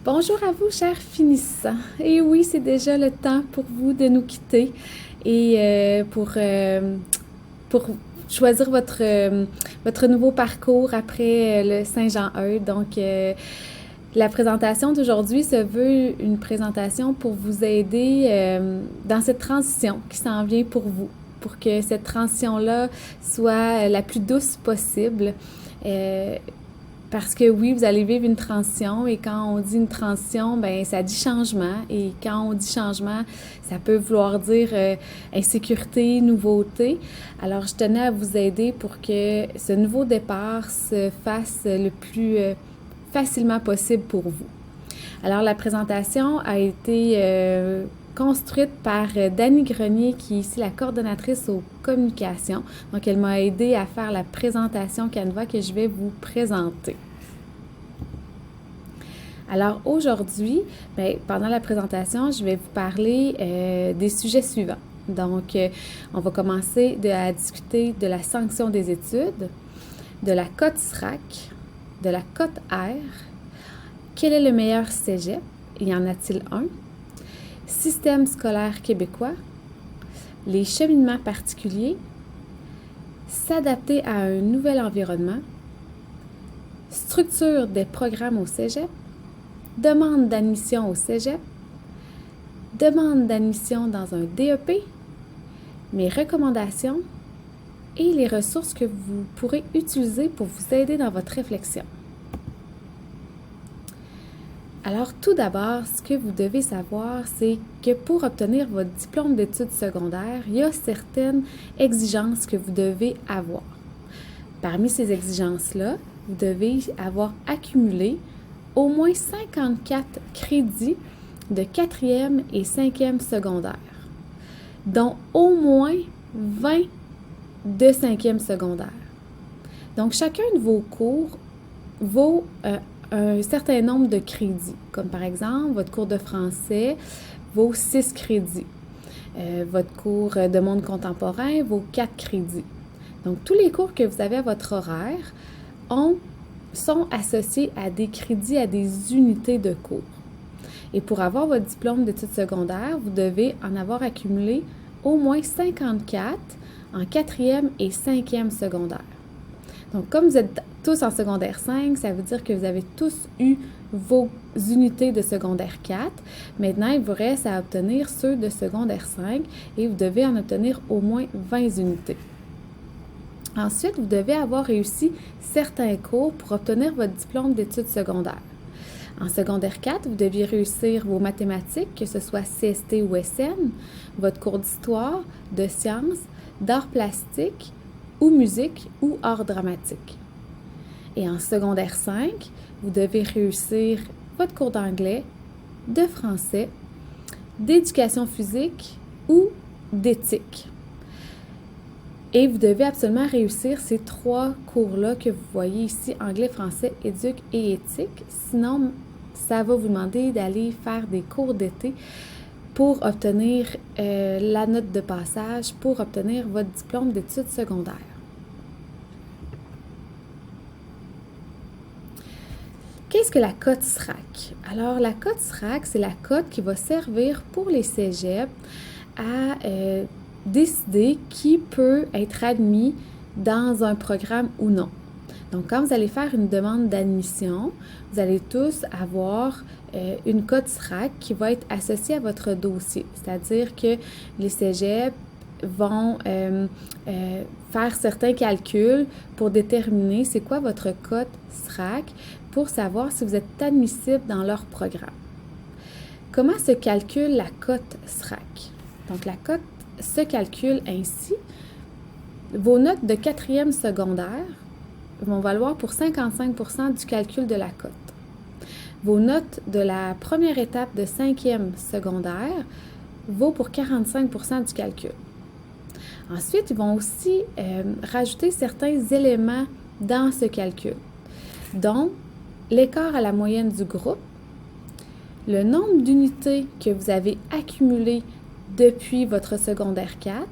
Bonjour à vous, chers finissants. Et oui, c'est déjà le temps pour vous de nous quitter et pour choisir votre nouveau parcours après le Saint-Jean-Eudes. Donc, la présentation d'aujourd'hui se veut une présentation pour vous aider dans cette transition qui s'en vient pour vous, pour que cette transition-là soit la plus douce possible. Euh, Parce que oui, vous allez vivre une transition et quand on dit une transition, ben ça dit changement et quand on dit changement, ça peut vouloir dire insécurité, nouveauté. Alors je tenais à vous aider pour que ce nouveau départ se fasse le plus facilement possible pour vous. Alors la présentation a été construite par Dani Grenier, qui est ici la coordonnatrice aux communications. Donc, elle m'a aidé à faire la présentation Canva que je vais vous présenter. Alors, aujourd'hui, pendant la présentation, je vais vous parler des sujets suivants. Donc, on va commencer à discuter de la sanction des études, de la cote SRAC, de la cote R, quel est le meilleur cégep, y en a-t-il un? Système scolaire québécois, les cheminements particuliers, s'adapter à un nouvel environnement, structure des programmes au cégep, demande d'admission au cégep, demande d'admission dans un DEP, mes recommandations et les ressources que vous pourrez utiliser pour vous aider dans votre réflexion. Alors, tout d'abord, ce que vous devez savoir, c'est que pour obtenir votre diplôme d'études secondaires, il y a certaines exigences que vous devez avoir. Parmi ces exigences-là, vous devez avoir accumulé au moins 54 crédits de 4e et 5e secondaire, dont au moins 20 de 5e secondaire. Donc, chacun de vos cours vaut un certain nombre de crédits, comme par exemple, votre cours de français vaut 6 crédits. Votre cours de monde contemporain vaut 4 crédits. Donc, tous les cours que vous avez à votre horaire sont associés à des crédits, à des unités de cours. Et pour avoir votre diplôme d'études secondaires, vous devez en avoir accumulé au moins 54 en 4e et 5e secondaire. Donc, comme vous êtes tous en secondaire 5, ça veut dire que vous avez tous eu vos unités de secondaire 4. Maintenant, il vous reste à obtenir ceux de secondaire 5 et vous devez en obtenir au moins 20 unités. Ensuite, vous devez avoir réussi certains cours pour obtenir votre diplôme d'études secondaires. En secondaire 4, vous deviez réussir vos mathématiques, que ce soit CST ou SN, votre cours d'histoire, de sciences, d'art plastique, ou musique ou art dramatique. Et en secondaire 5, vous devez réussir votre cours d'anglais, de français, d'éducation physique ou d'éthique. Et vous devez absolument réussir ces 3 cours-là que vous voyez ici, anglais, français, éduc et éthique. Sinon, ça va vous demander d'aller faire des cours d'été pour obtenir la note de passage, pour obtenir votre diplôme d'études secondaires. Qu'est-ce que la cote SRAC? Alors, la cote SRAC, c'est la cote qui va servir pour les cégeps à décider qui peut être admis dans un programme ou non. Donc, quand vous allez faire une demande d'admission, vous allez tous avoir une cote SRAC qui va être associée à votre dossier. C'est-à-dire que les cégeps vont faire certains calculs pour déterminer c'est quoi votre cote SRAC pour savoir si vous êtes admissible dans leur programme. Comment se calcule la cote SRAC? Donc, la cote se calcule ainsi. Vos notes de 4e secondaire vont valoir pour 55% du calcul de la cote. Vos notes de la première étape de 5e secondaire vaut pour 45% du calcul. Ensuite, ils vont aussi rajouter certains éléments dans ce calcul, dont l'écart à la moyenne du groupe, le nombre d'unités que vous avez accumulées depuis votre secondaire 4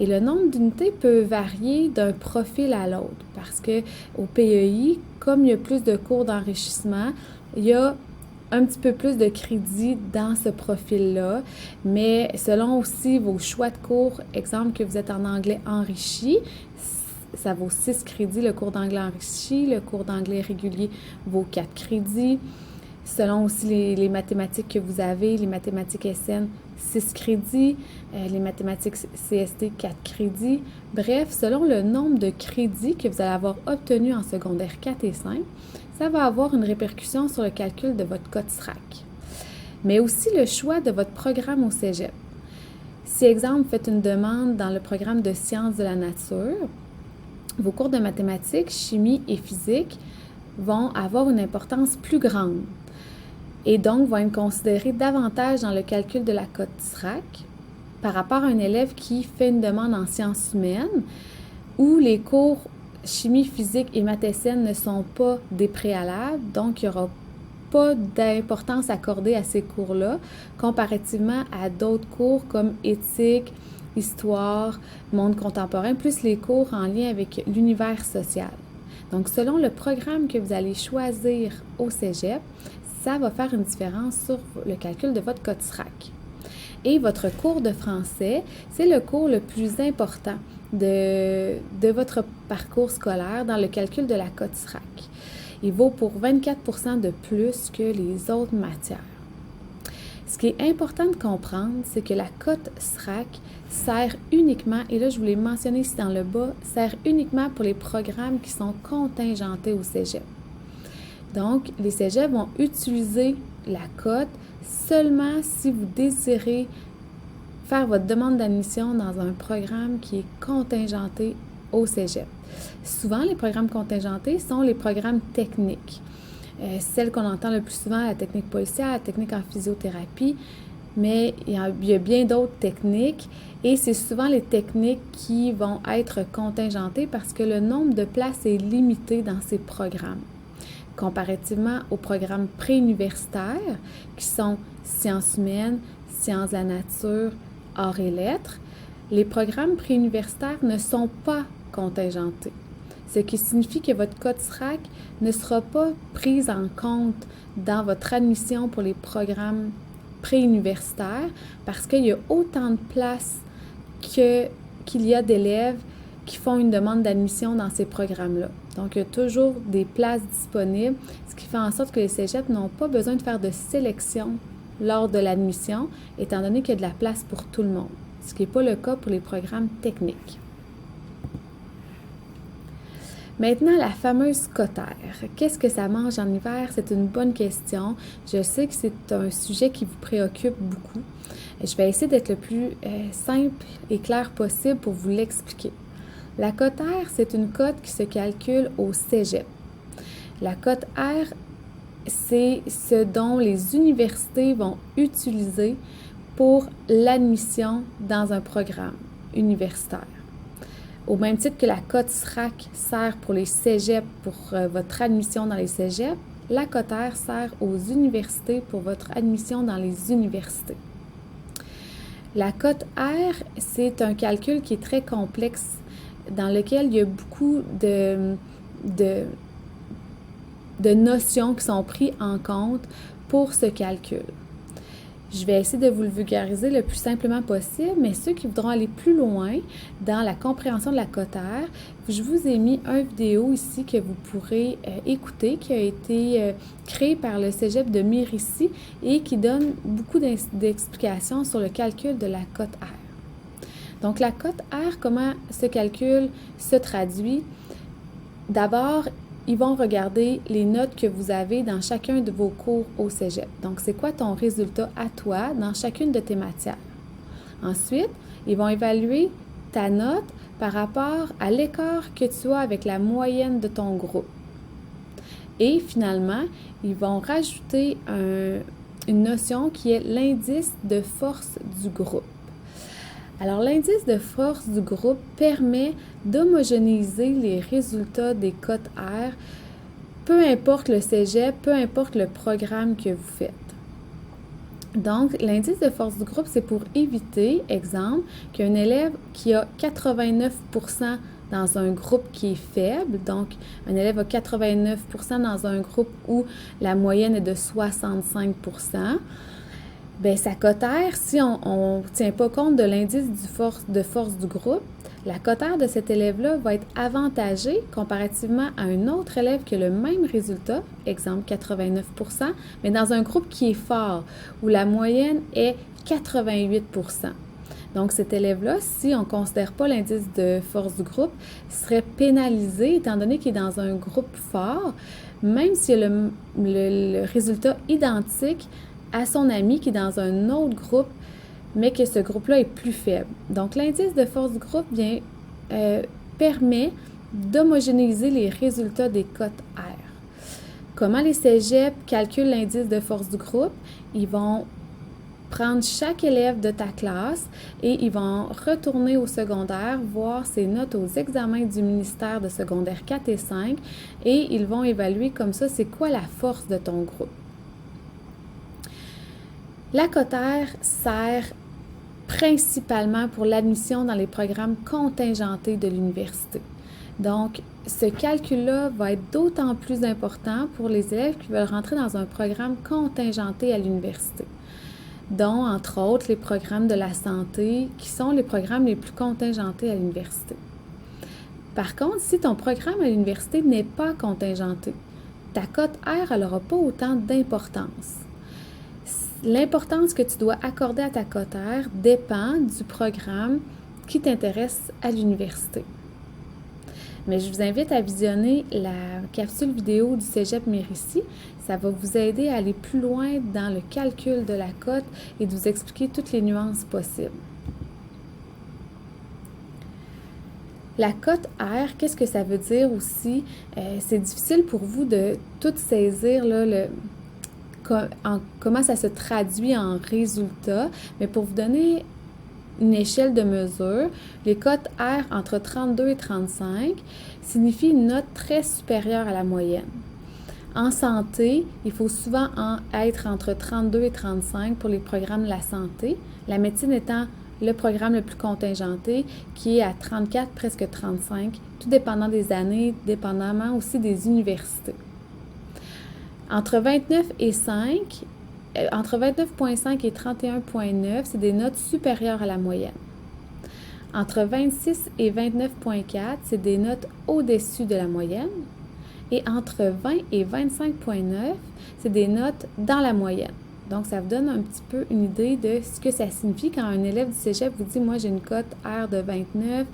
et le nombre d'unités peut varier d'un profil à l'autre parce que au PEI, comme il y a plus de cours d'enrichissement, il y a un petit peu plus de crédit dans ce profil-là, mais selon aussi vos choix de cours, exemple que vous êtes en anglais enrichi, ça vaut 6 crédits le cours d'anglais enrichi, le cours d'anglais régulier vaut 4 crédits. Selon aussi les mathématiques que vous avez, les mathématiques SN, 6 crédits, les mathématiques CST, 4 crédits. Bref, selon le nombre de crédits que vous allez avoir obtenus en secondaire 4 et 5, ça va avoir une répercussion sur le calcul de votre cote SRAC. Mais aussi le choix de votre programme au cégep. Si, exemple, vous faites une demande dans le programme de sciences de la nature, vos cours de mathématiques, chimie et physique vont avoir une importance plus grande et donc vont être considérés davantage dans le calcul de la cote SRAC par rapport à un élève qui fait une demande en sciences humaines où les cours chimie, physique et maths SN ne sont pas des préalables, donc il n'y aura pas d'importance accordée à ces cours-là comparativement à d'autres cours comme éthique, histoire, monde contemporain, plus les cours en lien avec l'univers social. Donc, selon le programme que vous allez choisir au cégep, ça va faire une différence sur le calcul de votre cote SRAC. Et votre cours de français, c'est le cours le plus important de votre parcours scolaire dans le calcul de la cote SRAC. Il vaut pour 24% de plus que les autres matières. Ce qui est important de comprendre, c'est que la cote SRAC sert uniquement, et là je vous l'ai mentionné ici dans le bas, sert uniquement pour les programmes qui sont contingentés au cégep. Donc, les cégeps vont utiliser la cote seulement si vous désirez faire votre demande d'admission dans un programme qui est contingenté au cégep. Souvent, les programmes contingentés sont les programmes techniques. Celle qu'on entend le plus souvent, la technique policière, la technique en physiothérapie, mais il y a bien d'autres techniques et c'est souvent les techniques qui vont être contingentées parce que le nombre de places est limité dans ces programmes. Comparativement aux programmes préuniversitaires qui sont sciences humaines, sciences de la nature, arts et lettres, les programmes préuniversitaires ne sont pas contingentés. Ce qui signifie que votre cote SRAC ne sera pas prise en compte dans votre admission pour les programmes préuniversitaires parce qu'il y a autant de places qu'il y a d'élèves qui font une demande d'admission dans ces programmes-là. Donc, il y a toujours des places disponibles, ce qui fait en sorte que les cégeps n'ont pas besoin de faire de sélection lors de l'admission, étant donné qu'il y a de la place pour tout le monde, ce qui n'est pas le cas pour les programmes techniques. Maintenant, la fameuse cotère. Qu'est-ce que ça mange en hiver? C'est une bonne question. Je sais que c'est un sujet qui vous préoccupe beaucoup. Je vais essayer d'être le plus simple et clair possible pour vous l'expliquer. La cote R, c'est une cote qui se calcule au cégep. La cote R, c'est ce dont les universités vont utiliser pour l'admission dans un programme universitaire. Au même titre que la cote SRAC sert pour les cégeps pour votre admission dans les cégeps, la cote R sert aux universités pour votre admission dans les universités. La cote R, c'est un calcul qui est très complexe dans lequel il y a beaucoup de notions qui sont prises en compte pour ce calcul. Je vais essayer de vous le vulgariser le plus simplement possible, mais ceux qui voudront aller plus loin dans la compréhension de la cote R, je vous ai mis une vidéo ici que vous pourrez écouter, qui a été créée par le cégep de Mérici et qui donne beaucoup d'explications sur le calcul de la cote R. Donc, la cote R, comment ce calcul se traduit? D'abord, ils vont regarder les notes que vous avez dans chacun de vos cours au cégep. Donc, c'est quoi ton résultat à toi dans chacune de tes matières? Ensuite, ils vont évaluer ta note par rapport à l'écart que tu as avec la moyenne de ton groupe. Et finalement, ils vont rajouter une notion qui est l'indice de force du groupe. Alors, l'indice de force du groupe permet d'homogénéiser les résultats des cotes R, peu importe le cégep, peu importe le programme que vous faites. Donc, l'indice de force du groupe, c'est pour éviter, exemple, qu'un élève qui a 89% dans un groupe qui est faible, donc un élève a 89% dans un groupe où la moyenne est de 65%, bien, sa cote R, si on ne tient pas compte de l'indice de force du groupe, la cote R de cet élève-là va être avantagée comparativement à un autre élève qui a le même résultat, exemple 89%, mais dans un groupe qui est fort, où la moyenne est 88%. Donc, cet élève-là, si on ne considère pas l'indice de force du groupe, serait pénalisé étant donné qu'il est dans un groupe fort, même s'il a le résultat identique à son ami qui est dans un autre groupe, mais que ce groupe-là est plus faible. Donc, l'indice de force du groupe permet d'homogénéiser les résultats des cotes R. Comment les cégeps calculent l'indice de force du groupe? Ils vont prendre chaque élève de ta classe et ils vont retourner au secondaire, voir ses notes aux examens du ministère de secondaire 4 et 5 et ils vont évaluer comme ça c'est quoi la force de ton groupe. La cote R sert principalement pour l'admission dans les programmes contingentés de l'université. Donc, ce calcul-là va être d'autant plus important pour les élèves qui veulent rentrer dans un programme contingenté à l'université, dont, entre autres, les programmes de la santé, qui sont les programmes les plus contingentés à l'université. Par contre, si ton programme à l'université n'est pas contingenté, ta cote R n'aura pas autant d'importance. L'importance que tu dois accorder à ta cote R dépend du programme qui t'intéresse à l'université. Mais je vous invite à visionner la capsule vidéo du Cégep Mérisy. Ça va vous aider à aller plus loin dans le calcul de la cote et de vous expliquer toutes les nuances possibles. La cote R, qu'est-ce que ça veut dire aussi? C'est difficile pour vous de tout saisir là, comment ça se traduit en résultat, mais pour vous donner une échelle de mesure, les cotes R entre 32 et 35 signifient une note très supérieure à la moyenne. En santé, il faut souvent être entre 32 et 35 pour les programmes de la santé, la médecine étant le programme le plus contingenté qui est à 34, presque 35, tout dépendant des années, dépendamment aussi des universités. Entre 29,5 et 31,9, c'est des notes supérieures à la moyenne. Entre 26 et 29,4, c'est des notes au-dessus de la moyenne. Et entre 20 et 25,9, c'est des notes dans la moyenne. Donc, ça vous donne un petit peu une idée de ce que ça signifie quand un élève du cégep vous dit « Moi, j'ai une cote R de 29,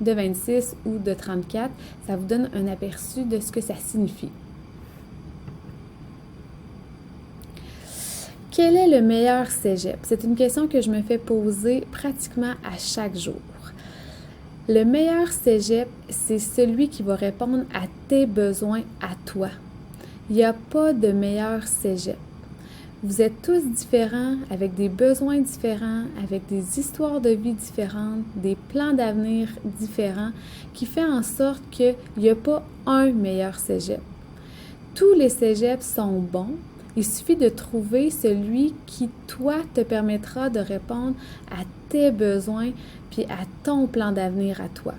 de 26 ou de 34 », ça vous donne un aperçu de ce que ça signifie. Quel est le meilleur cégep? C'est une question que je me fais poser pratiquement à chaque jour. Le meilleur cégep, c'est celui qui va répondre à tes besoins à toi. Il n'y a pas de meilleur cégep. Vous êtes tous différents, avec des besoins différents, avec des histoires de vie différentes, des plans d'avenir différents, qui fait en sorte qu'il n'y a pas un meilleur cégep. Tous les cégeps sont bons. Il suffit de trouver celui qui, toi, te permettra de répondre à tes besoins puis à ton plan d'avenir à toi.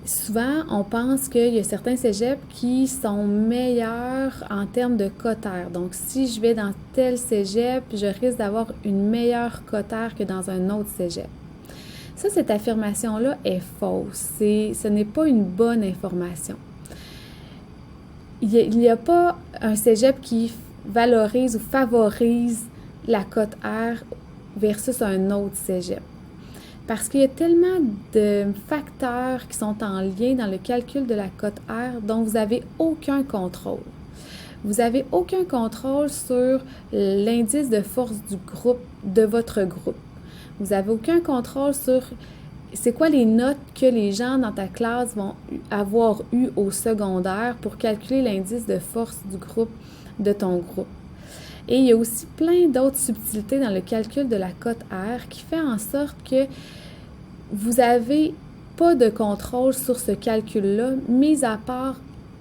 Souvent, on pense qu'il y a certains cégeps qui sont meilleurs en termes de cote R. Donc, si je vais dans tel cégep, je risque d'avoir une meilleure cote R que dans un autre cégep. Ça, cette affirmation-là est fausse. Ce n'est pas une bonne information. Il n'y a pas un cégep qui valorise ou favorise la cote R versus un autre cégep. Parce qu'il y a tellement de facteurs qui sont en lien dans le calcul de la cote R dont vous n'avez aucun contrôle. Vous n'avez aucun contrôle sur l'indice de force du groupe, de votre groupe. Vous n'avez aucun contrôle sur c'est quoi les notes que les gens dans ta classe vont avoir eues au secondaire pour calculer l'indice de force du groupe de ton groupe. Et il y a aussi plein d'autres subtilités dans le calcul de la cote R qui fait en sorte que vous n'avez pas de contrôle sur ce calcul-là, mis à part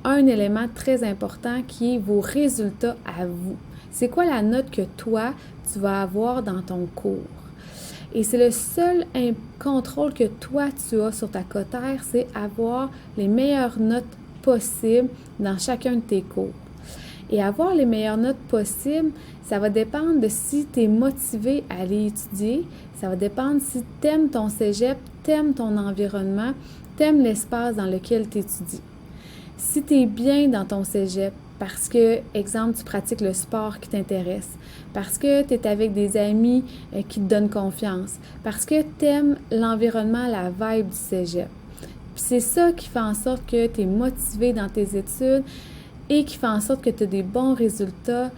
un élément très important qui est vos résultats à vous. C'est quoi la note que toi, tu vas avoir dans ton cours? Et c'est le seul contrôle que toi, tu as sur ta cote R, c'est avoir les meilleures notes possibles dans chacun de tes cours. Et avoir les meilleures notes possibles, ça va dépendre de si tu es motivé à aller étudier, ça va dépendre si tu aimes ton cégep, tu aimes ton environnement, tu aimes l'espace dans lequel tu étudies. Si tu es bien dans ton cégep, parce que, exemple, tu pratiques le sport qui t'intéresse, parce que tu es avec des amis qui te donnent confiance, parce que tu aimes l'environnement, la vibe du cégep. Puis c'est ça qui fait en sorte que tu es motivé dans tes études et qui fait en sorte que tu as des bons résultats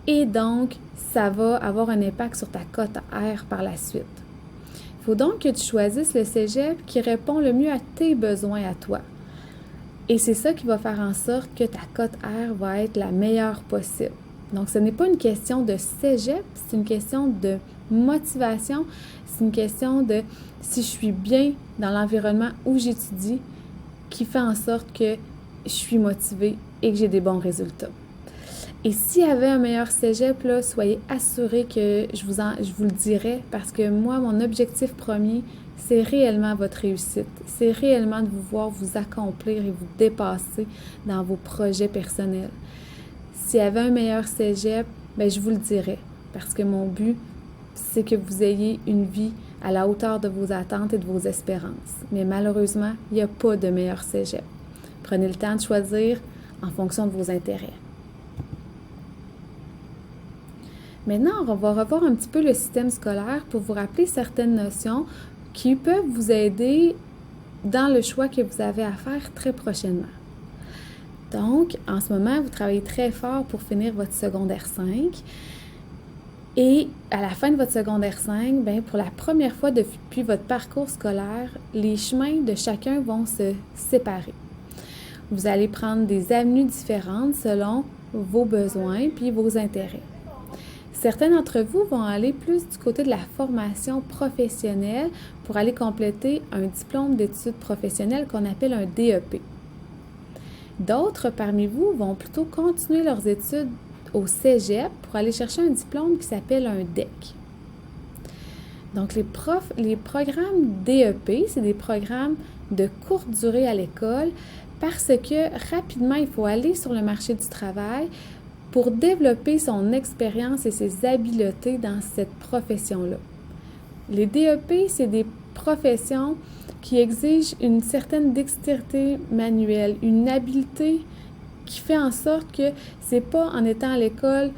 et donc ça va avoir un impact sur ta cote R par la suite. Il faut donc que tu choisisses le cégep qui répond le mieux à tes besoins à toi. Et c'est ça qui va faire en sorte que ta cote R va être la meilleure possible. Donc, ce n'est pas une question de cégep, c'est une question de motivation, c'est une question de si je suis bien dans l'environnement où j'étudie qui fait en sorte que je suis motivée et que j'ai des bons résultats. Et s'il y avait un meilleur cégep, là, soyez assurés que je vous le dirai parce que moi, mon objectif premier, c'est réellement votre réussite. C'est réellement de vous voir vous accomplir et vous dépasser dans vos projets personnels. S'il y avait un meilleur cégep, bien, je vous le dirais parce que mon but, c'est que vous ayez une vie à la hauteur de vos attentes et de vos espérances. Mais malheureusement, il n'y a pas de meilleur cégep. Prenez le temps de choisir en fonction de vos intérêts. Maintenant, on va revoir un petit peu le système scolaire pour vous rappeler certaines notions qui peuvent vous aider dans le choix que vous avez à faire très prochainement. Donc, en ce moment, vous travaillez très fort pour finir votre secondaire 5. Et à la fin de votre secondaire 5, bien, pour la première fois depuis votre parcours scolaire, les chemins de chacun vont se séparer. Vous allez prendre des avenues différentes selon vos besoins puis vos intérêts. Certains d'entre vous vont aller plus du côté de la formation professionnelle pour aller compléter un diplôme d'études professionnelles qu'on appelle un DEP. D'autres parmi vous vont plutôt continuer leurs études au cégep pour aller chercher un diplôme qui s'appelle un DEC. Donc, les programmes DEP, c'est des programmes de courte durée à l'école parce que rapidement, il faut aller sur le marché du travail pour développer son expérience et ses habiletés dans cette profession-là. Les DEP, c'est des professions qui exigent une certaine dextérité manuelle, une habileté qui fait en sorte que c'est pas en étant à l'école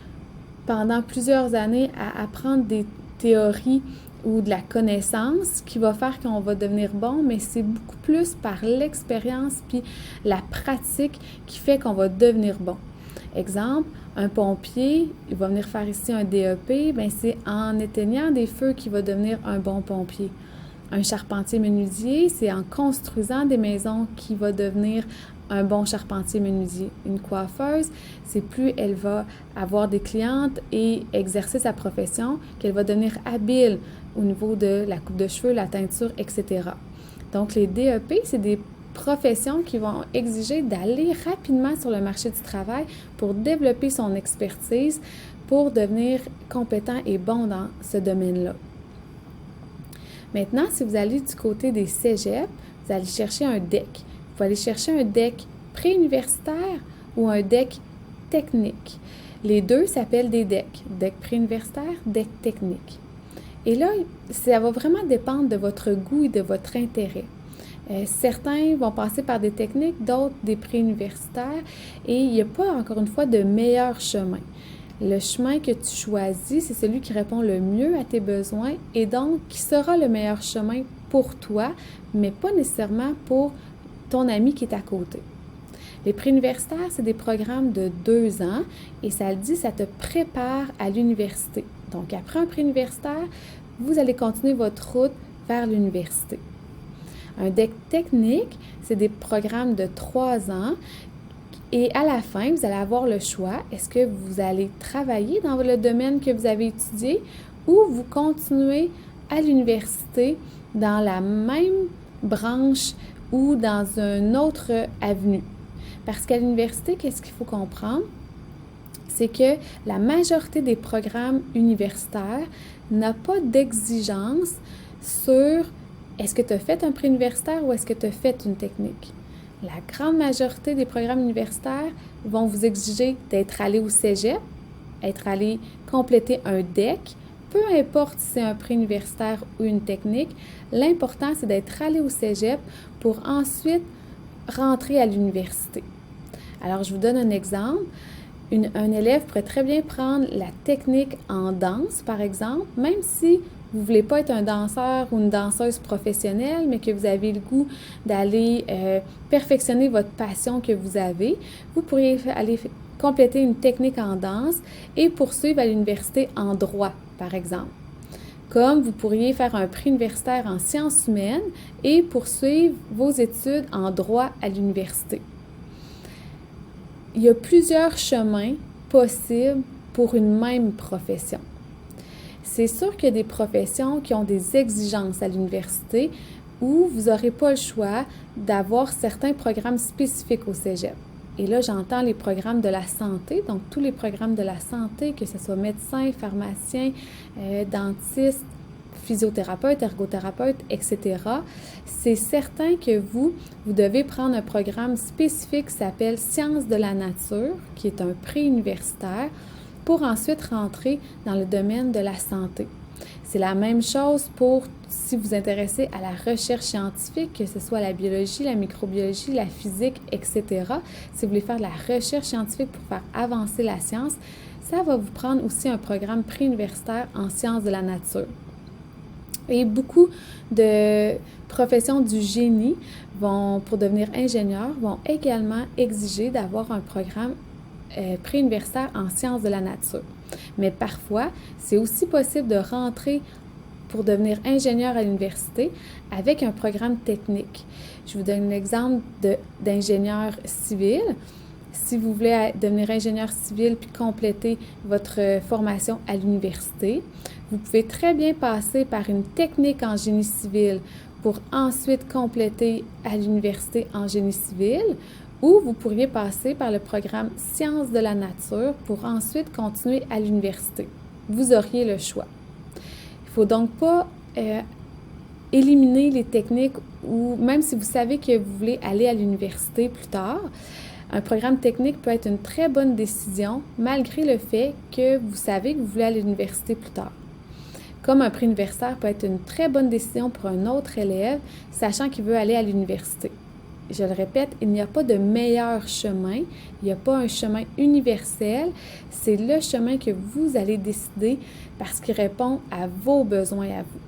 pendant plusieurs années à apprendre des théories ou de la connaissance qui va faire qu'on va devenir bon, mais c'est beaucoup plus par l'expérience puis la pratique qui fait qu'on va devenir bon. Exemple, un pompier, il va venir faire ici un DEP, bien c'est en éteignant des feux qu'il va devenir un bon pompier. Un charpentier menuisier, c'est en construisant des maisons qu'il va devenir un bon charpentier menuisier. Une coiffeuse, c'est plus elle va avoir des clientes et exercer sa profession qu'elle va devenir habile au niveau de la coupe de cheveux, la teinture, etc. Donc les DEP, c'est des professions qui vont exiger d'aller rapidement sur le marché du travail pour développer son expertise, pour devenir compétent et bon dans ce domaine-là. Maintenant, si vous allez du côté des cégeps, vous allez chercher un DEC. Vous allez chercher un DEC préuniversitaire ou un DEC technique. Les deux s'appellent des DEC, DEC préuniversitaire, DEC technique. Et là, ça va vraiment dépendre de votre goût et de votre intérêt. Certains vont passer par des techniques, d'autres des préuniversitaires et il n'y a pas, encore une fois, de meilleur chemin. Le chemin que tu choisis, c'est celui qui répond le mieux à tes besoins et donc qui sera le meilleur chemin pour toi, mais pas nécessairement pour ton ami qui est à côté. Les préuniversitaires, c'est des programmes de 2 ans et ça le dit, ça te prépare à l'université. Donc, après un préuniversitaire, vous allez continuer votre route vers l'université. Un DEC technique, c'est des programmes de 3 ans et à la fin, vous allez avoir le choix. Est-ce que vous allez travailler dans le domaine que vous avez étudié ou vous continuez à l'université dans la même branche ou dans une autre avenue? Parce qu'à l'université, qu'est-ce qu'il faut comprendre? c'est que la majorité des programmes universitaires n'a pas d'exigence sur est-ce que tu as fait un préuniversitaire ou est-ce que tu as fait une technique. La grande majorité des programmes universitaires vont vous exiger d'être allé au cégep, être allé compléter un DEC, peu importe si c'est un préuniversitaire ou une technique, l'important c'est d'être allé au cégep pour ensuite rentrer à l'université. Alors, je vous donne un exemple. Un élève pourrait très bien prendre la technique en danse, par exemple, même si vous ne voulez pas être un danseur ou une danseuse professionnelle, mais que vous avez le goût d'aller perfectionner votre passion que vous avez, vous pourriez aller compléter une technique en danse et poursuivre à l'université en droit, par exemple. Comme vous pourriez faire un préuniversitaire en sciences humaines et poursuivre vos études en droit à l'université. Il y a plusieurs chemins possibles pour une même profession. C'est sûr qu'il y a des professions qui ont des exigences à l'université où vous n'aurez pas le choix d'avoir certains programmes spécifiques au cégep. Et là, j'entends les programmes de la santé, donc tous les programmes de la santé, que ce soit médecin, pharmacien, dentiste, physiothérapeute, ergothérapeute, etc. C'est certain que vous devez prendre un programme spécifique qui s'appelle Sciences de la nature, qui est un préuniversitaire, pour ensuite rentrer dans le domaine de la santé. C'est la même chose pour si vous vous intéressez à la recherche scientifique, que ce soit la biologie, la microbiologie, la physique, etc. Si vous voulez faire de la recherche scientifique pour faire avancer la science, ça va vous prendre aussi un programme préuniversitaire en sciences de la nature. Et beaucoup de professions du génie pour devenir ingénieur, vont également exiger d'avoir un programme préuniversitaire en sciences de la nature. Mais parfois, c'est aussi possible de rentrer pour devenir ingénieur à l'université avec un programme technique. Je vous donne un exemple d'ingénieur civil. Si vous voulez devenir ingénieur civil puis compléter votre formation à l'université, vous pouvez très bien passer par une technique en génie civil pour ensuite compléter à l'université en génie civil, ou vous pourriez passer par le programme Sciences de la nature pour ensuite continuer à l'université. Vous auriez le choix. Il ne faut donc pas éliminer les techniques ou même si vous savez que vous voulez aller à l'université plus tard, un programme technique peut être une très bonne décision malgré le fait que vous savez que vous voulez aller à l'université plus tard. Comme un préuniversitaire peut être une très bonne décision pour un autre élève, sachant qu'il veut aller à l'université. Je le répète, il n'y a pas de meilleur chemin, il n'y a pas un chemin universel, c'est le chemin que vous allez décider parce qu'il répond à vos besoins à vous.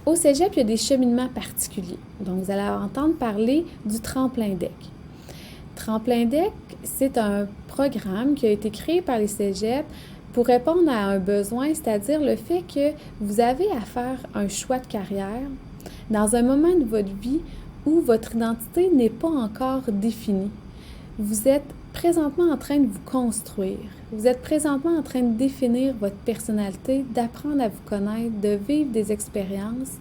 Au cégep, il y a des cheminements particuliers. Donc, vous allez entendre parler du tremplin DEC. Tremplin DEC, c'est un programme qui a été créé par les cégeps pour répondre à un besoin, c'est-à-dire le fait que vous avez à faire un choix de carrière dans un moment de votre vie où votre identité n'est pas encore définie. Vous êtes présentement en train de vous construire. Vous êtes présentement en train de définir votre personnalité, d'apprendre à vous connaître, de vivre des expériences.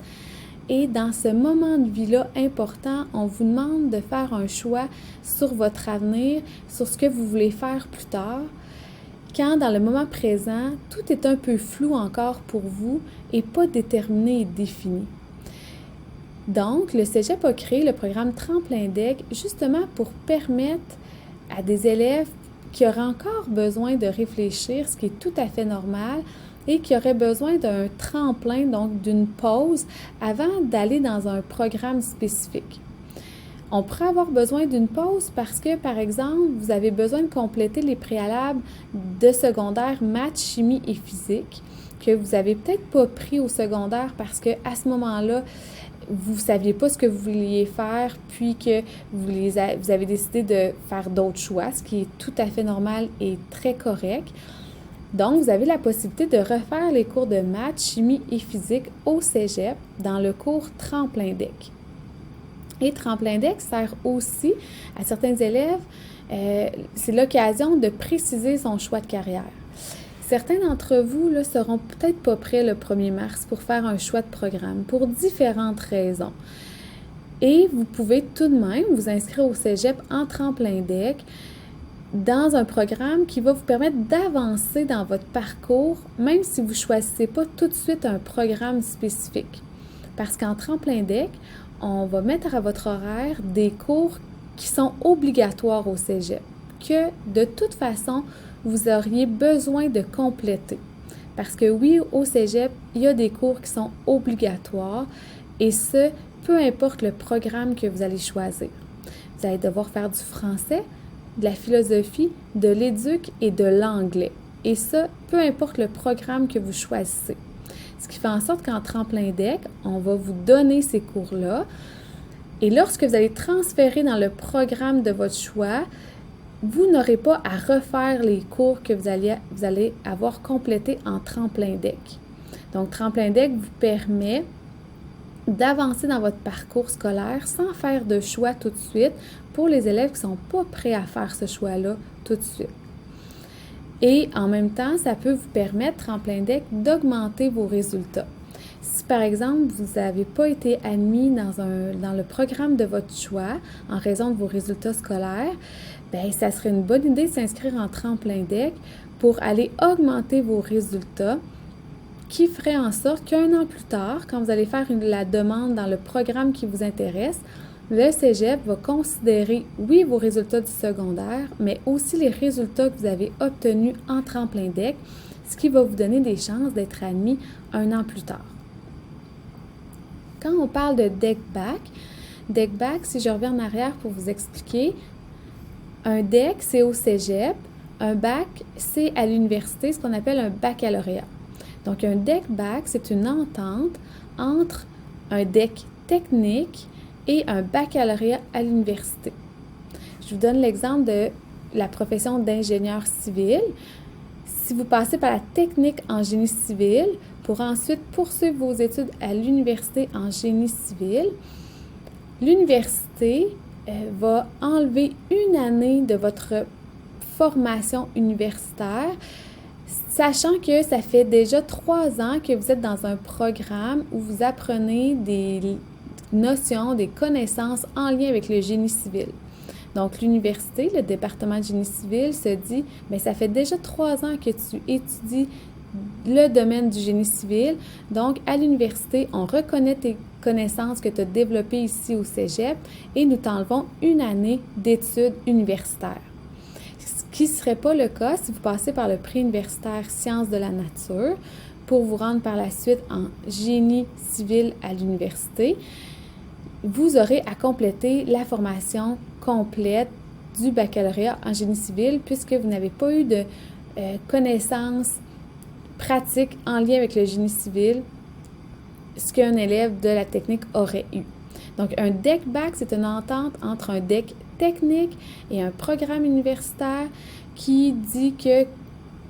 Et dans ce moment de vie-là important, on vous demande de faire un choix sur votre avenir, sur ce que vous voulez faire plus tard. Quand dans le moment présent, tout est un peu flou encore pour vous et pas déterminé et défini. Donc, le cégep a créé le programme Tremplin DEC justement pour permettre à des élèves qui auraient encore besoin de réfléchir, ce qui est tout à fait normal, et qui auraient besoin d'un tremplin, donc d'une pause, avant d'aller dans un programme spécifique. On pourrait avoir besoin d'une pause parce que, par exemple, vous avez besoin de compléter les préalables de secondaire maths, chimie et physique que vous n'avez peut-être pas pris au secondaire parce qu'à ce moment-là, vous ne saviez pas ce que vous vouliez faire, puis que vous avez décidé de faire d'autres choix, ce qui est tout à fait normal et très correct. Donc, vous avez la possibilité de refaire les cours de maths, chimie et physique au cégep dans le cours Tremplin DEC. Et Tremplin DEC sert aussi à certains élèves, c'est l'occasion de préciser son choix de carrière. Certains d'entre vous là, seront peut-être pas prêts le 1er mars pour faire un choix de programme pour différentes raisons. Et vous pouvez tout de même vous inscrire au cégep en tremplin deck dans un programme qui va vous permettre d'avancer dans votre parcours, même si vous ne choisissez pas tout de suite un programme spécifique. Parce qu'en tremplin deck, on va mettre à votre horaire des cours qui sont obligatoires au cégep, que de toute façon, vous auriez besoin de compléter. Parce que oui, au cégep, il y a des cours qui sont obligatoires et ce, peu importe le programme que vous allez choisir. Vous allez devoir faire du français, de la philosophie, de l'éduc et de l'anglais. Et ça, peu importe le programme que vous choisissez. Ce qui fait en sorte qu'en tremplin deck, on va vous donner ces cours-là. Et lorsque vous allez transférer dans le programme de votre choix, vous n'aurez pas à refaire les cours que vous allez avoir complétés en tremplin deck. Donc, tremplin deck vous permet d'avancer dans votre parcours scolaire sans faire de choix tout de suite pour les élèves qui ne sont pas prêts à faire ce choix-là tout de suite. Et en même temps, ça peut vous permettre, tremplin deck, d'augmenter vos résultats. Si par exemple, vous n'avez pas été admis dans le programme de votre choix en raison de vos résultats scolaires, bien, ça serait une bonne idée de s'inscrire en tremplin deck pour aller augmenter vos résultats qui ferait en sorte qu'un an plus tard, quand vous allez faire la demande dans le programme qui vous intéresse, le cégep va considérer, oui, vos résultats du secondaire, mais aussi les résultats que vous avez obtenus en tremplin deck, ce qui va vous donner des chances d'être admis un an plus tard. Quand on parle de deck back, si je reviens en arrière pour vous expliquer, un deck, c'est au cégep, un bac, c'est à l'université, ce qu'on appelle un baccalauréat. Donc, un deck back, c'est une entente entre un deck technique et un baccalauréat à l'université. Je vous donne l'exemple de la profession d'ingénieur civil. Si vous passez par la technique en génie civil pour ensuite poursuivre vos études à l'université en génie civil, l'université va enlever une année de votre formation universitaire, sachant que ça fait déjà 3 ans que vous êtes dans un programme où vous apprenez des notions, des connaissances en lien avec le génie civil. Donc, l'université, le département de génie civil se dit, bien, ça fait déjà 3 ans que tu étudies le domaine du génie civil. Donc, à l'université, on reconnaît tes connaissances que tu as développées ici au cégep et nous t'enlevons une année d'études universitaires. Ce qui ne serait pas le cas si vous passez par le préuniversitaire Sciences de la nature pour vous rendre par la suite en génie civil à l'université. Vous aurez à compléter la formation complète du baccalauréat en génie civil puisque vous n'avez pas eu de connaissances pratiques en lien avec le génie civil, ce qu'un élève de la technique aurait eu. Donc, un deck back, c'est une entente entre un deck technique et un programme universitaire qui dit qu'il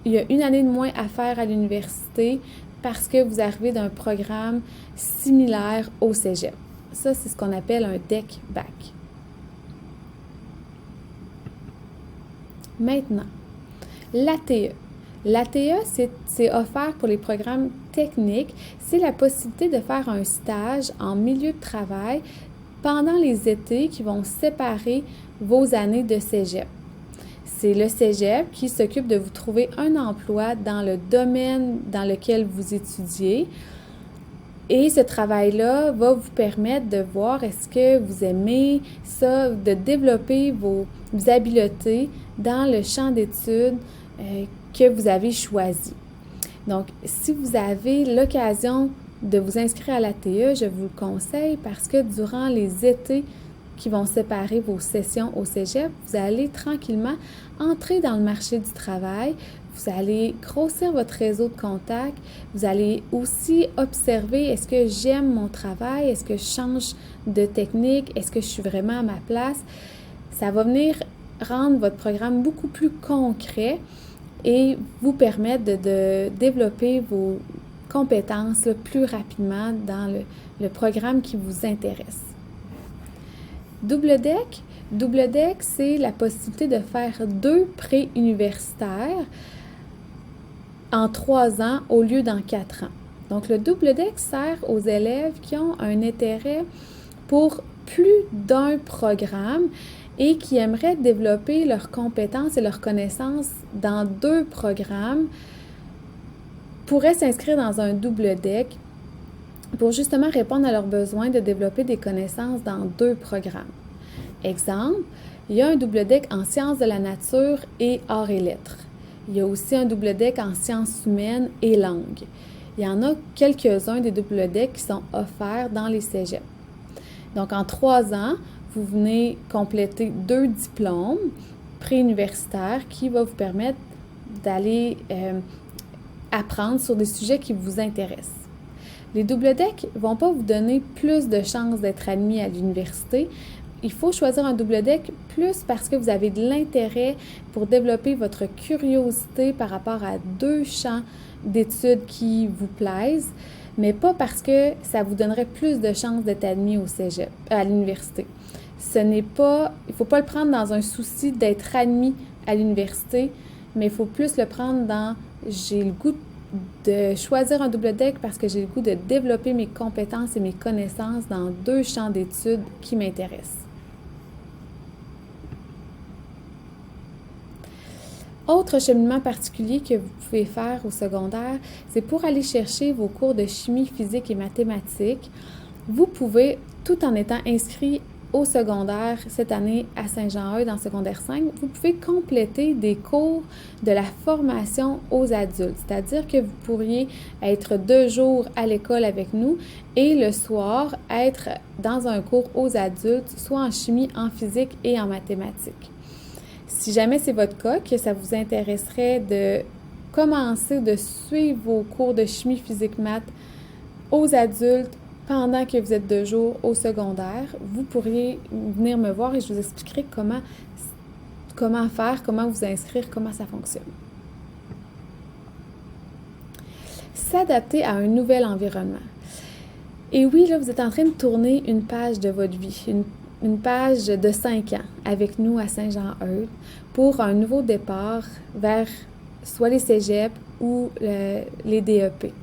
y a une année de moins à faire à l'université parce que vous arrivez d'un programme similaire au cégep. Ça, c'est ce qu'on appelle un deck back. Maintenant, l'ATE. L'ATE, c'est offert pour les programmes techniques. C'est la possibilité de faire un stage en milieu de travail pendant les étés qui vont séparer vos années de cégep. C'est le cégep qui s'occupe de vous trouver un emploi dans le domaine dans lequel vous étudiez. Et ce travail-là va vous permettre de voir est-ce que vous aimez ça, de développer vos habiletés dans le champ d'études que vous avez choisi. Donc, si vous avez l'occasion de vous inscrire à l'ATE, je vous le conseille parce que durant les étés qui vont séparer vos sessions au cégep, vous allez tranquillement entrer dans le marché du travail, vous allez grossir votre réseau de contacts, vous allez aussi observer est-ce que j'aime mon travail, est-ce que je change de technique, est-ce que je suis vraiment à ma place. Ça va venir rendre votre programme beaucoup plus concret et vous permettre de développer vos compétences plus rapidement dans le programme qui vous intéresse. Double deck, c'est la possibilité de faire 2 pré-universitaires en 3 ans au lieu d'en 4 ans. Donc, le double deck sert aux élèves qui ont un intérêt pour plus d'un programme et qui aimeraient développer leurs compétences et leurs connaissances dans 2 programmes pourraient s'inscrire dans un double deck pour justement répondre à leurs besoins de développer des connaissances dans 2 programmes. Exemple, il y a un double deck en sciences de la nature et arts et lettres. Il y a aussi un double deck en sciences humaines et langues. Il y en a quelques-uns des double decks qui sont offerts dans les cégeps. Donc, en 3 ans, vous venez compléter 2 diplômes préuniversitaires qui vont vous permettre d'aller apprendre sur des sujets qui vous intéressent. Les double decks ne vont pas vous donner plus de chances d'être admis à l'université. Il faut choisir un double deck plus parce que vous avez de l'intérêt pour développer votre curiosité par rapport à 2 champs d'études qui vous plaisent, mais pas parce que ça vous donnerait plus de chances d'être admis au cégep, à l'université. Il ne faut pas le prendre dans un souci d'être admis à l'université, mais il faut plus le prendre dans j'ai le goût de choisir un double deck parce que j'ai le goût de développer mes compétences et mes connaissances dans 2 champs d'études qui m'intéressent. Autre cheminement particulier que vous pouvez faire au secondaire, c'est pour aller chercher vos cours de chimie, physique et mathématiques. Vous pouvez, tout en étant inscrit au secondaire cette année à Saint-Jean-Eudes dans secondaire 5, vous pouvez compléter des cours de la formation aux adultes. C'est-à-dire que vous pourriez être 2 jours à l'école avec nous et le soir être dans un cours aux adultes, soit en chimie, en physique et en mathématiques. Si jamais c'est votre cas, que ça vous intéresserait de commencer de suivre vos cours de chimie, physique, maths aux adultes pendant que vous êtes 2 jours au secondaire, vous pourriez venir me voir et je vous expliquerai comment faire, comment vous inscrire, comment ça fonctionne. S'adapter à un nouvel environnement. Et oui, là, vous êtes en train de tourner une page de votre vie, une page de 5 ans avec nous à Saint-Jean-Eudes pour un nouveau départ vers soit les cégeps ou les DEP.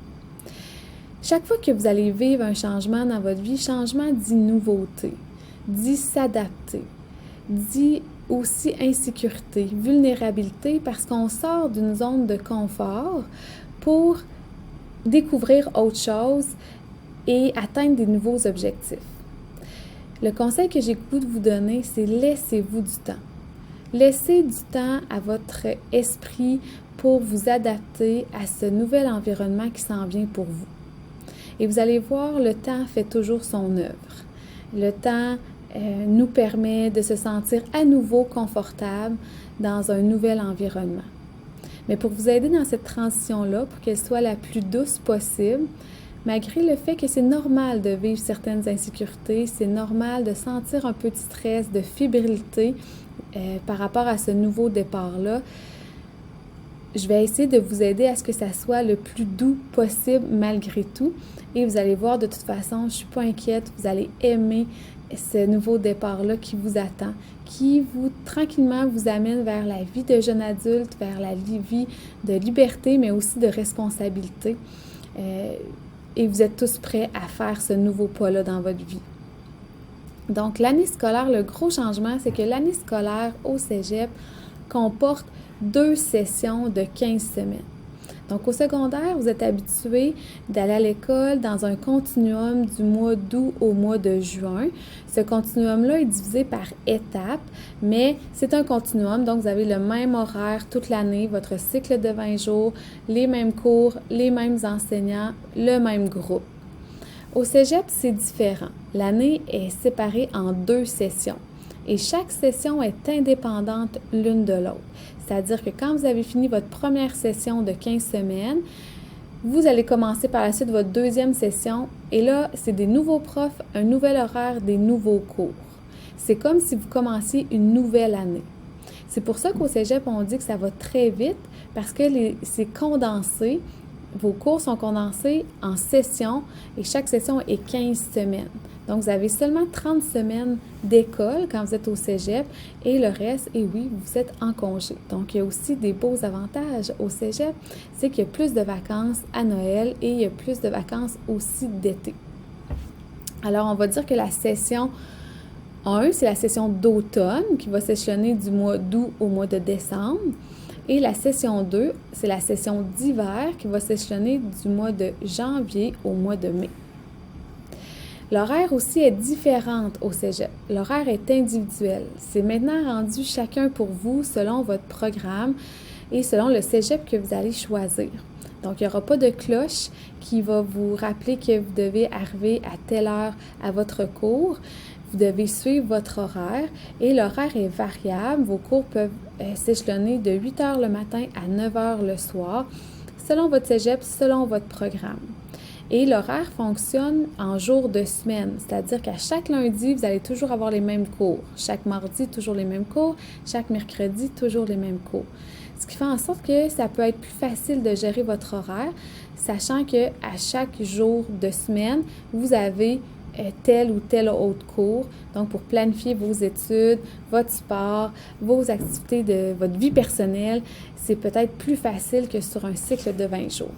Chaque fois que vous allez vivre un changement dans votre vie, changement dit nouveauté, dit s'adapter, dit aussi insécurité, vulnérabilité, parce qu'on sort d'une zone de confort pour découvrir autre chose et atteindre des nouveaux objectifs. Le conseil que j'ai le goût de vous donner, c'est laissez-vous du temps. Laissez du temps à votre esprit pour vous adapter à ce nouvel environnement qui s'en vient pour vous. Et vous allez voir, le temps fait toujours son œuvre. Le temps nous permet de se sentir à nouveau confortable dans un nouvel environnement. Mais pour vous aider dans cette transition-là, pour qu'elle soit la plus douce possible, malgré le fait que c'est normal de vivre certaines insécurités, c'est normal de sentir un peu de stress, de fébrilité par rapport à ce nouveau départ-là, je vais essayer de vous aider à ce que ça soit le plus doux possible malgré tout. Et vous allez voir, de toute façon, je ne suis pas inquiète, vous allez aimer ce nouveau départ-là qui vous attend, qui tranquillement vous amène vers la vie de jeune adulte, vers la vie de liberté, mais aussi de responsabilité. Et vous êtes tous prêts à faire ce nouveau pas-là dans votre vie. Donc, l'année scolaire, le gros changement, c'est que l'année scolaire au cégep comporte 2 sessions de 15 semaines. Donc, au secondaire, vous êtes habitué d'aller à l'école dans un continuum du mois d'août au mois de juin. Ce continuum-là est divisé par étapes, mais c'est un continuum, donc vous avez le même horaire toute l'année, votre cycle de 20 jours, les mêmes cours, les mêmes enseignants, le même groupe. Au cégep, c'est différent. L'année est séparée en 2 sessions et chaque session est indépendante l'une de l'autre. C'est-à-dire que quand vous avez fini votre première session de 15 semaines, vous allez commencer par la suite votre 2e session et là, c'est des nouveaux profs, un nouvel horaire, des nouveaux cours. C'est comme si vous commenciez une nouvelle année. C'est pour ça qu'au cégep, on dit que ça va très vite parce que c'est condensé. Vos cours sont condensés en sessions et chaque session est 15 semaines. Donc, vous avez seulement 30 semaines d'école quand vous êtes au cégep et le reste, et oui, vous êtes en congé. Donc, il y a aussi des beaux avantages au cégep, c'est qu'il y a plus de vacances à Noël et il y a plus de vacances aussi d'été. Alors, on va dire que la session Un, c'est la session d'automne qui va s'échelonner du mois d'août au mois de décembre. Et la session 2, c'est la session d'hiver qui va s'échelonner du mois de janvier au mois de mai. L'horaire aussi est différente au cégep. L'horaire est individuel. C'est maintenant rendu chacun pour vous selon votre programme et selon le cégep que vous allez choisir. Donc, il n'y aura pas de cloche qui va vous rappeler que vous devez arriver à telle heure à votre cours. Vous devez suivre votre horaire et l'horaire est variable. Vos cours peuvent s'échelonner de 8 heures le matin à 9 heures le soir, selon votre cégep, selon votre programme. Et l'horaire fonctionne en jours de semaine, c'est-à-dire qu'à chaque lundi, vous allez toujours avoir les mêmes cours. Chaque mardi, toujours les mêmes cours. Chaque mercredi, toujours les mêmes cours. Ce qui fait en sorte que ça peut être plus facile de gérer votre horaire, sachant qu'à chaque jour de semaine, vous avez tel ou tel autre cours. Donc, pour planifier vos études, votre sport, vos activités de votre vie personnelle, c'est peut-être plus facile que sur un cycle de 20 jours.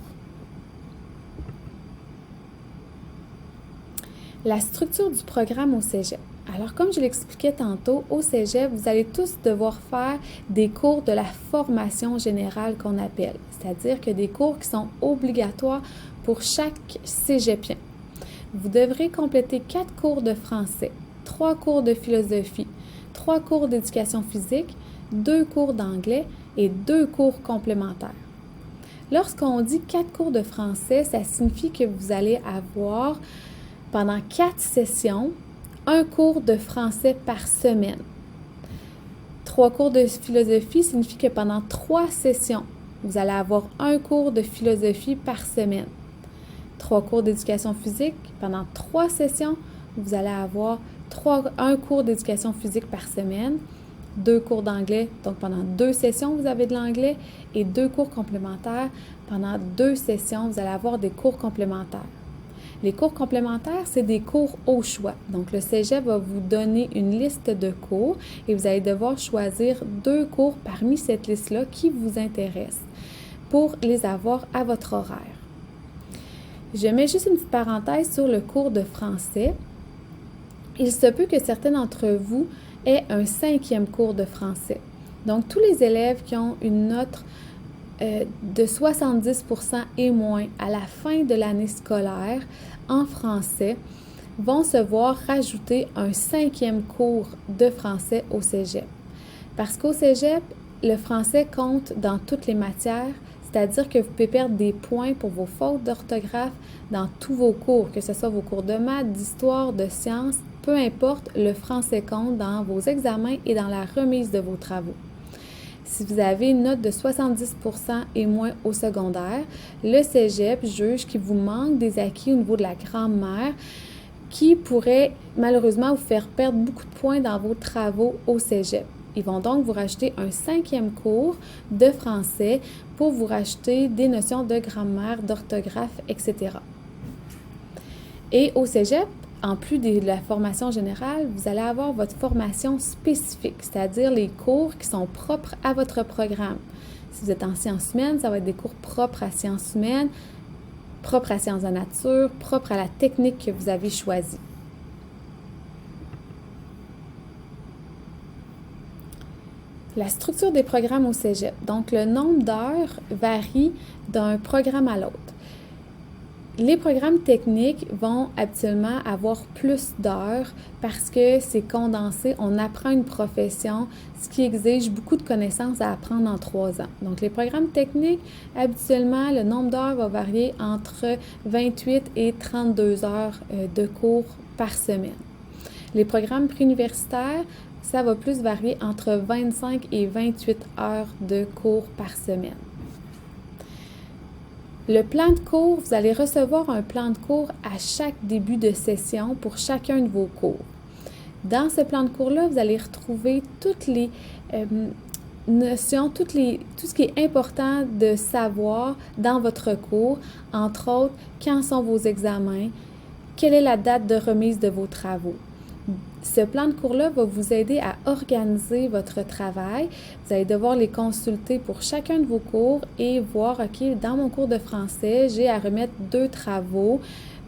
La structure du programme au cégep. Alors, comme je l'expliquais tantôt, au cégep, vous allez tous devoir faire des cours de la formation générale qu'on appelle, c'est-à-dire que des cours qui sont obligatoires pour chaque cégepien. Vous devrez compléter 4 cours de français, 3 cours de philosophie, 3 cours d'éducation physique, 2 cours d'anglais et 2 cours complémentaires. Lorsqu'on dit 4 cours de français, ça signifie que vous allez avoir pendant 4 sessions, un cours de français par semaine. 3 cours de philosophie signifie que pendant 3 sessions, vous allez avoir un cours de philosophie par semaine. 3 cours d'éducation physique, pendant 3 sessions, vous allez avoir un cours d'éducation physique par semaine, 2 cours d'anglais, donc pendant 2 sessions, vous avez de l'anglais, et 2 cours complémentaires. Pendant 2 sessions, vous allez avoir des cours complémentaires. Les cours complémentaires, c'est des cours au choix. Donc, le cégep va vous donner une liste de cours et vous allez devoir choisir 2 cours parmi cette liste-là qui vous intéressent pour les avoir à votre horaire. Je mets juste une petite parenthèse sur le cours de français. Il se peut que certains d'entre vous aient un 5e cours de français. Donc, tous les élèves qui ont une note de 70% et moins à la fin de l'année scolaire en français vont se voir rajouter un 5e cours de français au cégep. Parce qu'au cégep, le français compte dans toutes les matières, c'est-à-dire que vous pouvez perdre des points pour vos fautes d'orthographe dans tous vos cours, que ce soit vos cours de maths, d'histoire, de sciences, peu importe, le français compte dans vos examens et dans la remise de vos travaux. Si vous avez une note de 70% et moins au secondaire, le cégep juge qu'il vous manque des acquis au niveau de la grammaire qui pourrait malheureusement vous faire perdre beaucoup de points dans vos travaux au cégep. Ils vont donc vous rajouter un 5e cours de français pour vous rajouter des notions de grammaire, d'orthographe, etc. Et au cégep, en plus de la formation générale, vous allez avoir votre formation spécifique, c'est-à-dire les cours qui sont propres à votre programme. Si vous êtes en sciences humaines, ça va être des cours propres à sciences humaines, propres à sciences de la nature, propres à la technique que vous avez choisie. La structure des programmes au cégep. Donc, le nombre d'heures varie d'un programme à l'autre. Les programmes techniques vont habituellement avoir plus d'heures parce que c'est condensé, on apprend une profession, ce qui exige beaucoup de connaissances à apprendre en 3 ans. Donc, les programmes techniques, habituellement, le nombre d'heures va varier entre 28 et 32 heures de cours par semaine. Les programmes préuniversitaires, ça va plus varier entre 25 et 28 heures de cours par semaine. Le plan de cours, vous allez recevoir un plan de cours à chaque début de session pour chacun de vos cours. Dans ce plan de cours-là, vous allez retrouver toutes les notions, tout ce qui est important de savoir dans votre cours, entre autres, quand sont vos examens, quelle est la date de remise de vos travaux. Ce plan de cours-là va vous aider à organiser votre travail. Vous allez devoir les consulter pour chacun de vos cours et voir, OK, dans mon cours de français, j'ai à remettre 2 travaux.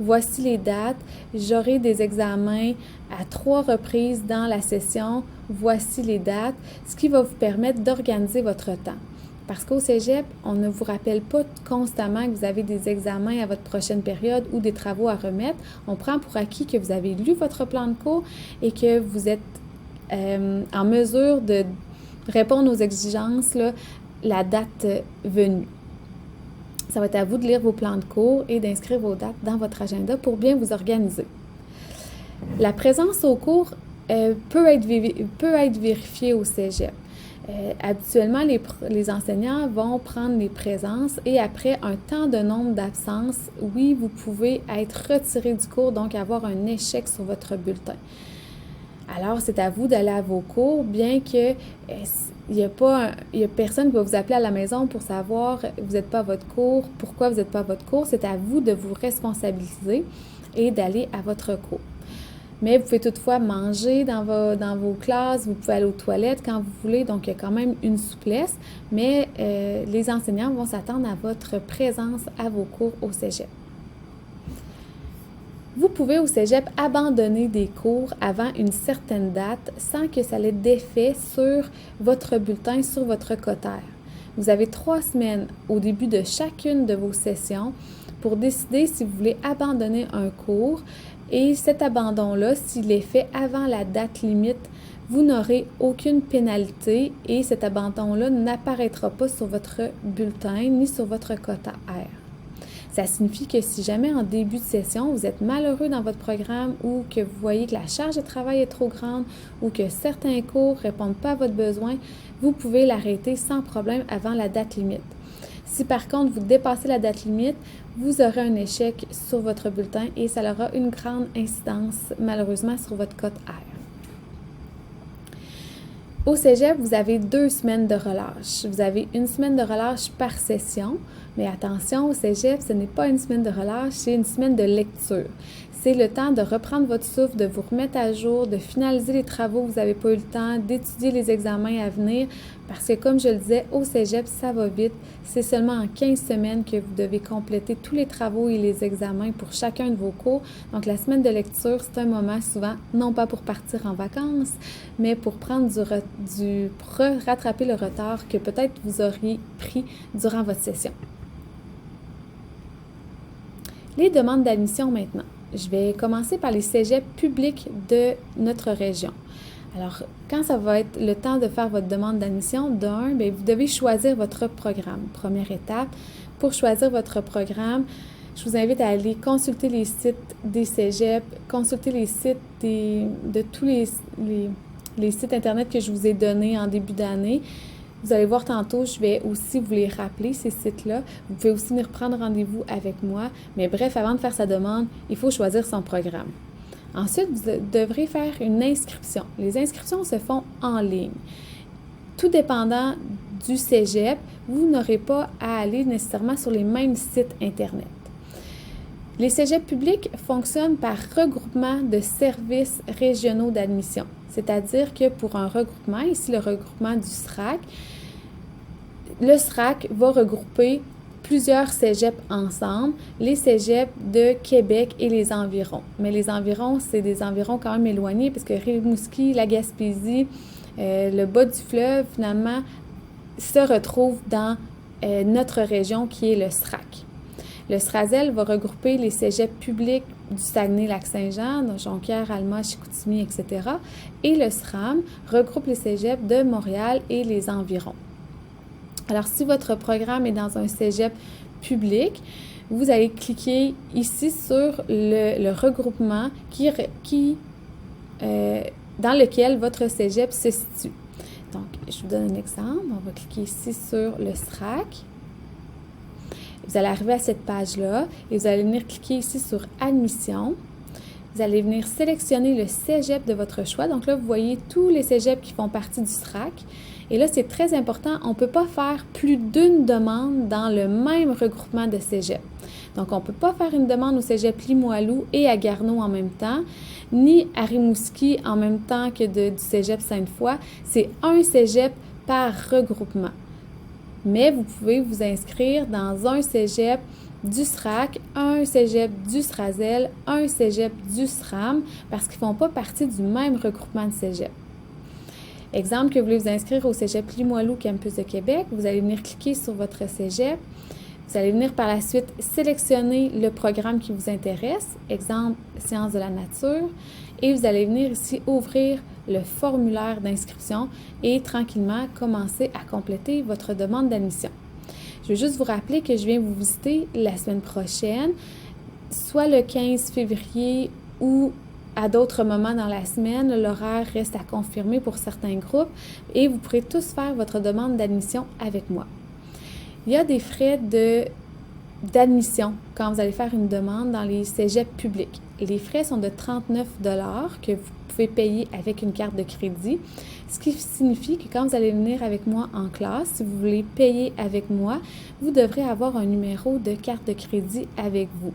voici les dates, j'aurai des examens à 3 reprises dans la session, voici les dates, ce qui va vous permettre d'organiser votre temps. Parce qu'au cégep, on ne vous rappelle pas constamment que vous avez des examens à votre prochaine période ou des travaux à remettre. On prend pour acquis que vous avez lu votre plan de cours et que vous êtes en mesure de répondre aux exigences là, la date venue. Ça va être à vous de lire vos plans de cours et d'inscrire vos dates dans votre agenda pour bien vous organiser. La présence au cours peut être vérifiée au cégep. Habituellement, les enseignants vont prendre les présences et après un temps de nombre d'absences, oui, vous pouvez être retiré du cours, donc avoir un échec sur votre bulletin. Alors, c'est à vous d'aller à vos cours, bien que il y a personne qui va vous appeler à la maison pour savoir vous n'êtes pas à votre cours, pourquoi vous n'êtes pas à votre cours. C'est à vous de vous responsabiliser et d'aller à votre cours. Mais vous pouvez toutefois manger dans vos classes, vous pouvez aller aux toilettes quand vous voulez, donc il y a quand même une souplesse, mais les enseignants vont s'attendre à votre présence à vos cours au cégep. Vous pouvez au cégep abandonner des cours avant une certaine date sans que ça ait d'effet sur votre bulletin, sur votre quotaire. Vous avez 3 semaines au début de chacune de vos sessions pour décider si vous voulez abandonner un cours et cet abandon-là, s'il est fait avant la date limite, vous n'aurez aucune pénalité et cet abandon-là n'apparaîtra pas sur votre bulletin ni sur votre quota R. Ça signifie que si jamais en début de session, vous êtes malheureux dans votre programme ou que vous voyez que la charge de travail est trop grande ou que certains cours ne répondent pas à votre besoin, vous pouvez l'arrêter sans problème avant la date limite. Si par contre vous dépassez la date limite, vous aurez un échec sur votre bulletin et ça aura une grande incidence malheureusement sur votre cote R. Au cégep, vous avez 2 semaines de relâche. Vous avez une semaine de relâche par session, mais attention, au cégep, ce n'est pas une semaine de relâche, c'est une semaine de lecture. C'est le temps de reprendre votre souffle, de vous remettre à jour, de finaliser les travaux que vous n'avez pas eu le temps, d'étudier les examens à venir, parce que comme je le disais, au cégep, ça va vite. C'est seulement en 15 semaines que vous devez compléter tous les travaux et les examens pour chacun de vos cours. Donc, la semaine de lecture, c'est un moment souvent, non pas pour partir en vacances, mais pour prendre pour rattraper le retard que peut-être vous auriez pris durant votre session. Les demandes d'admission maintenant. Je vais commencer par les cégeps publics de notre région. Alors, quand ça va être le temps de faire votre demande d'admission, vous devez choisir votre programme. Première étape, pour choisir votre programme, je vous invite à aller consulter les sites des cégeps, consulter les sites de tous les sites Internet que je vous ai donnés en début d'année. Vous allez voir tantôt, je vais aussi vous les rappeler, ces sites-là. Vous pouvez aussi venir prendre rendez-vous avec moi. Mais bref, avant de faire sa demande, il faut choisir son programme. Ensuite, vous devrez faire une inscription. Les inscriptions se font en ligne. Tout dépendant du cégep, vous n'aurez pas à aller nécessairement sur les mêmes sites Internet. Les cégeps publics fonctionnent par regroupement de services régionaux d'admission. C'est-à-dire que pour un regroupement, ici le regroupement du SRAC, le SRAC va regrouper plusieurs cégeps ensemble, les cégeps de Québec et les environs. Mais les environs, c'est des environs quand même éloignés parce que Rimouski, la Gaspésie, le bas du fleuve, finalement, se retrouvent dans notre région qui est le SRAC. Le SRASEL va regrouper les cégeps publics du Saguenay-Lac-Saint-Jean, donc Jonquière, Alma, Chicoutimi, etc. Et le SRAM regroupe les cégeps de Montréal et les environs. Alors, si votre programme est dans un cégep public, vous allez cliquer ici sur le regroupement dans lequel votre cégep se situe. Donc, je vous donne un exemple. On va cliquer ici sur le SRAC. Vous allez arriver à cette page-là et vous allez venir cliquer ici sur « Admission ». Vous allez venir sélectionner le cégep de votre choix. Donc là, vous voyez tous les cégeps qui font partie du SRAC. Et là, c'est très important, on ne peut pas faire plus d'une demande dans le même regroupement de cégep. Donc, on ne peut pas faire une demande au cégep Limoilou et à Garneau en même temps, ni à Rimouski en même temps que du cégep Sainte-Foy. C'est un cégep par regroupement. Mais vous pouvez vous inscrire dans un cégep du SRAC, un cégep du SRAZEL, un cégep du SRAM, parce qu'ils ne font pas partie du même regroupement de cégep. Exemple, que vous voulez vous inscrire au cégep Limoilou Campus de Québec, vous allez venir cliquer sur votre cégep. Vous allez venir par la suite sélectionner le programme qui vous intéresse, exemple Sciences de la nature, et vous allez venir ici ouvrir le formulaire d'inscription et tranquillement commencer à compléter votre demande d'admission. Je veux juste vous rappeler que je viens vous visiter la semaine prochaine, soit le 15 février ou à d'autres moments dans la semaine. L'horaire reste à confirmer pour certains groupes et vous pourrez tous faire votre demande d'admission avec moi. Il y a des frais d'admission quand vous allez faire une demande dans les cégeps publics. Les frais sont de 39 $ que vous pouvez payer avec une carte de crédit, ce qui signifie que quand vous allez venir avec moi en classe, si vous voulez payer avec moi, vous devrez avoir un numéro de carte de crédit avec vous.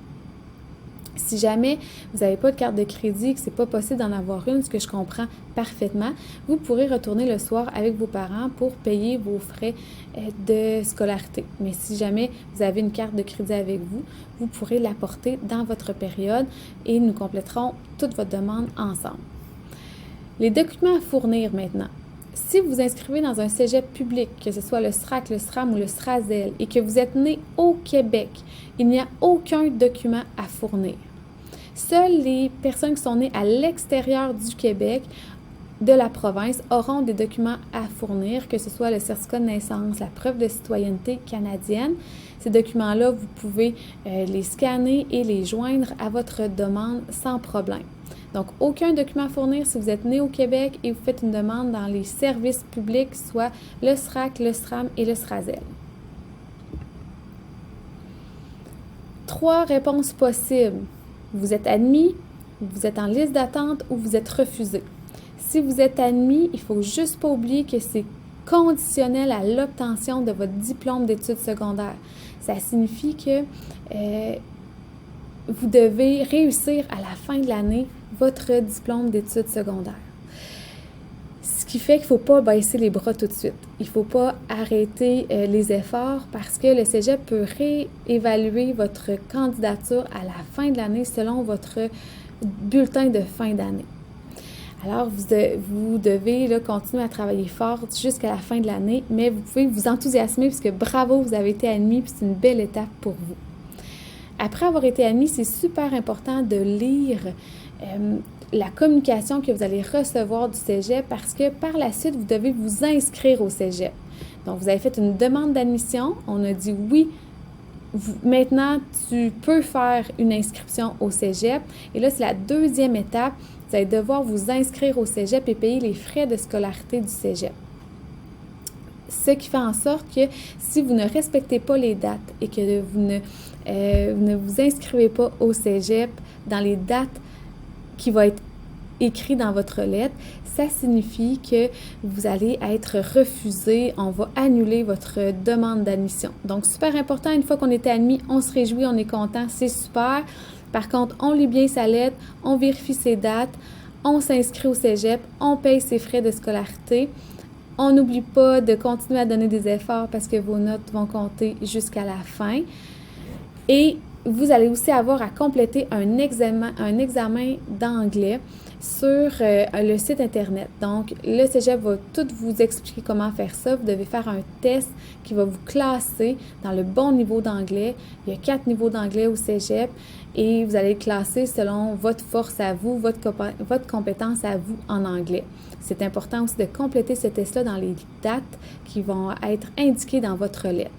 Si jamais vous n'avez pas de carte de crédit, que ce n'est pas possible d'en avoir une, ce que je comprends parfaitement, vous pourrez retourner le soir avec vos parents pour payer vos frais de scolarité. Mais si jamais vous avez une carte de crédit avec vous, vous pourrez l'apporter dans votre période et nous compléterons toute votre demande ensemble. Les documents à fournir maintenant. Si vous vous inscrivez dans un cégep public, que ce soit le SRAC, le SRAM ou le SRAZEL, et que vous êtes né au Québec, il n'y a aucun document à fournir. Seules les personnes qui sont nées à l'extérieur du Québec, de la province, auront des documents à fournir, que ce soit le certificat de naissance, la preuve de citoyenneté canadienne. Ces documents-là, vous pouvez les scanner et les joindre à votre demande sans problème. Donc, aucun document à fournir si vous êtes né au Québec et vous faites une demande dans les services publics, soit le SRAC, le SRAM et le SRAZEL. 3 réponses possibles. Vous êtes admis, vous êtes en liste d'attente ou vous êtes refusé. Si vous êtes admis, il ne faut juste pas oublier que c'est conditionnel à l'obtention de votre diplôme d'études secondaires. Ça signifie que vous devez réussir à la fin de l'année votre diplôme d'études secondaires. Ce qui fait qu'il ne faut pas baisser les bras tout de suite. Il ne faut pas arrêter les efforts parce que le cégep peut réévaluer votre candidature à la fin de l'année selon votre bulletin de fin d'année. Alors, vous devez là, continuer à travailler fort jusqu'à la fin de l'année, mais vous pouvez vous enthousiasmer puisque bravo, vous avez été admis, puis c'est une belle étape pour vous. Après avoir été admis, c'est super important de lire la communication que vous allez recevoir du cégep parce que par la suite, vous devez vous inscrire au cégep. Donc, vous avez fait une demande d'admission, on a dit oui, maintenant, tu peux faire une inscription au cégep. Et là, c'est la deuxième étape, vous allez devoir vous inscrire au cégep et payer les frais de scolarité du cégep. Ce qui fait en sorte que si vous ne respectez pas les dates et que vous ne vous inscrivez pas au cégep dans les dates qui vont être écrites dans votre lettre, ça signifie que vous allez être refusé, on va annuler votre demande d'admission. Donc, super important, une fois qu'on est admis, on se réjouit, on est content, c'est super. Par contre, on lit bien sa lettre, on vérifie ses dates, on s'inscrit au cégep, on paye ses frais de scolarité. On n'oublie pas de continuer à donner des efforts parce que vos notes vont compter jusqu'à la fin. Et vous allez aussi avoir à compléter un examen d'anglais sur le site Internet. Donc, le cégep va tout vous expliquer comment faire ça. Vous devez faire un test qui va vous classer dans le bon niveau d'anglais. Il y a 4 niveaux d'anglais au cégep et vous allez classer selon votre force à vous, votre compétence à vous en anglais. C'est important aussi de compléter ce test-là dans les dates qui vont être indiquées dans votre lettre.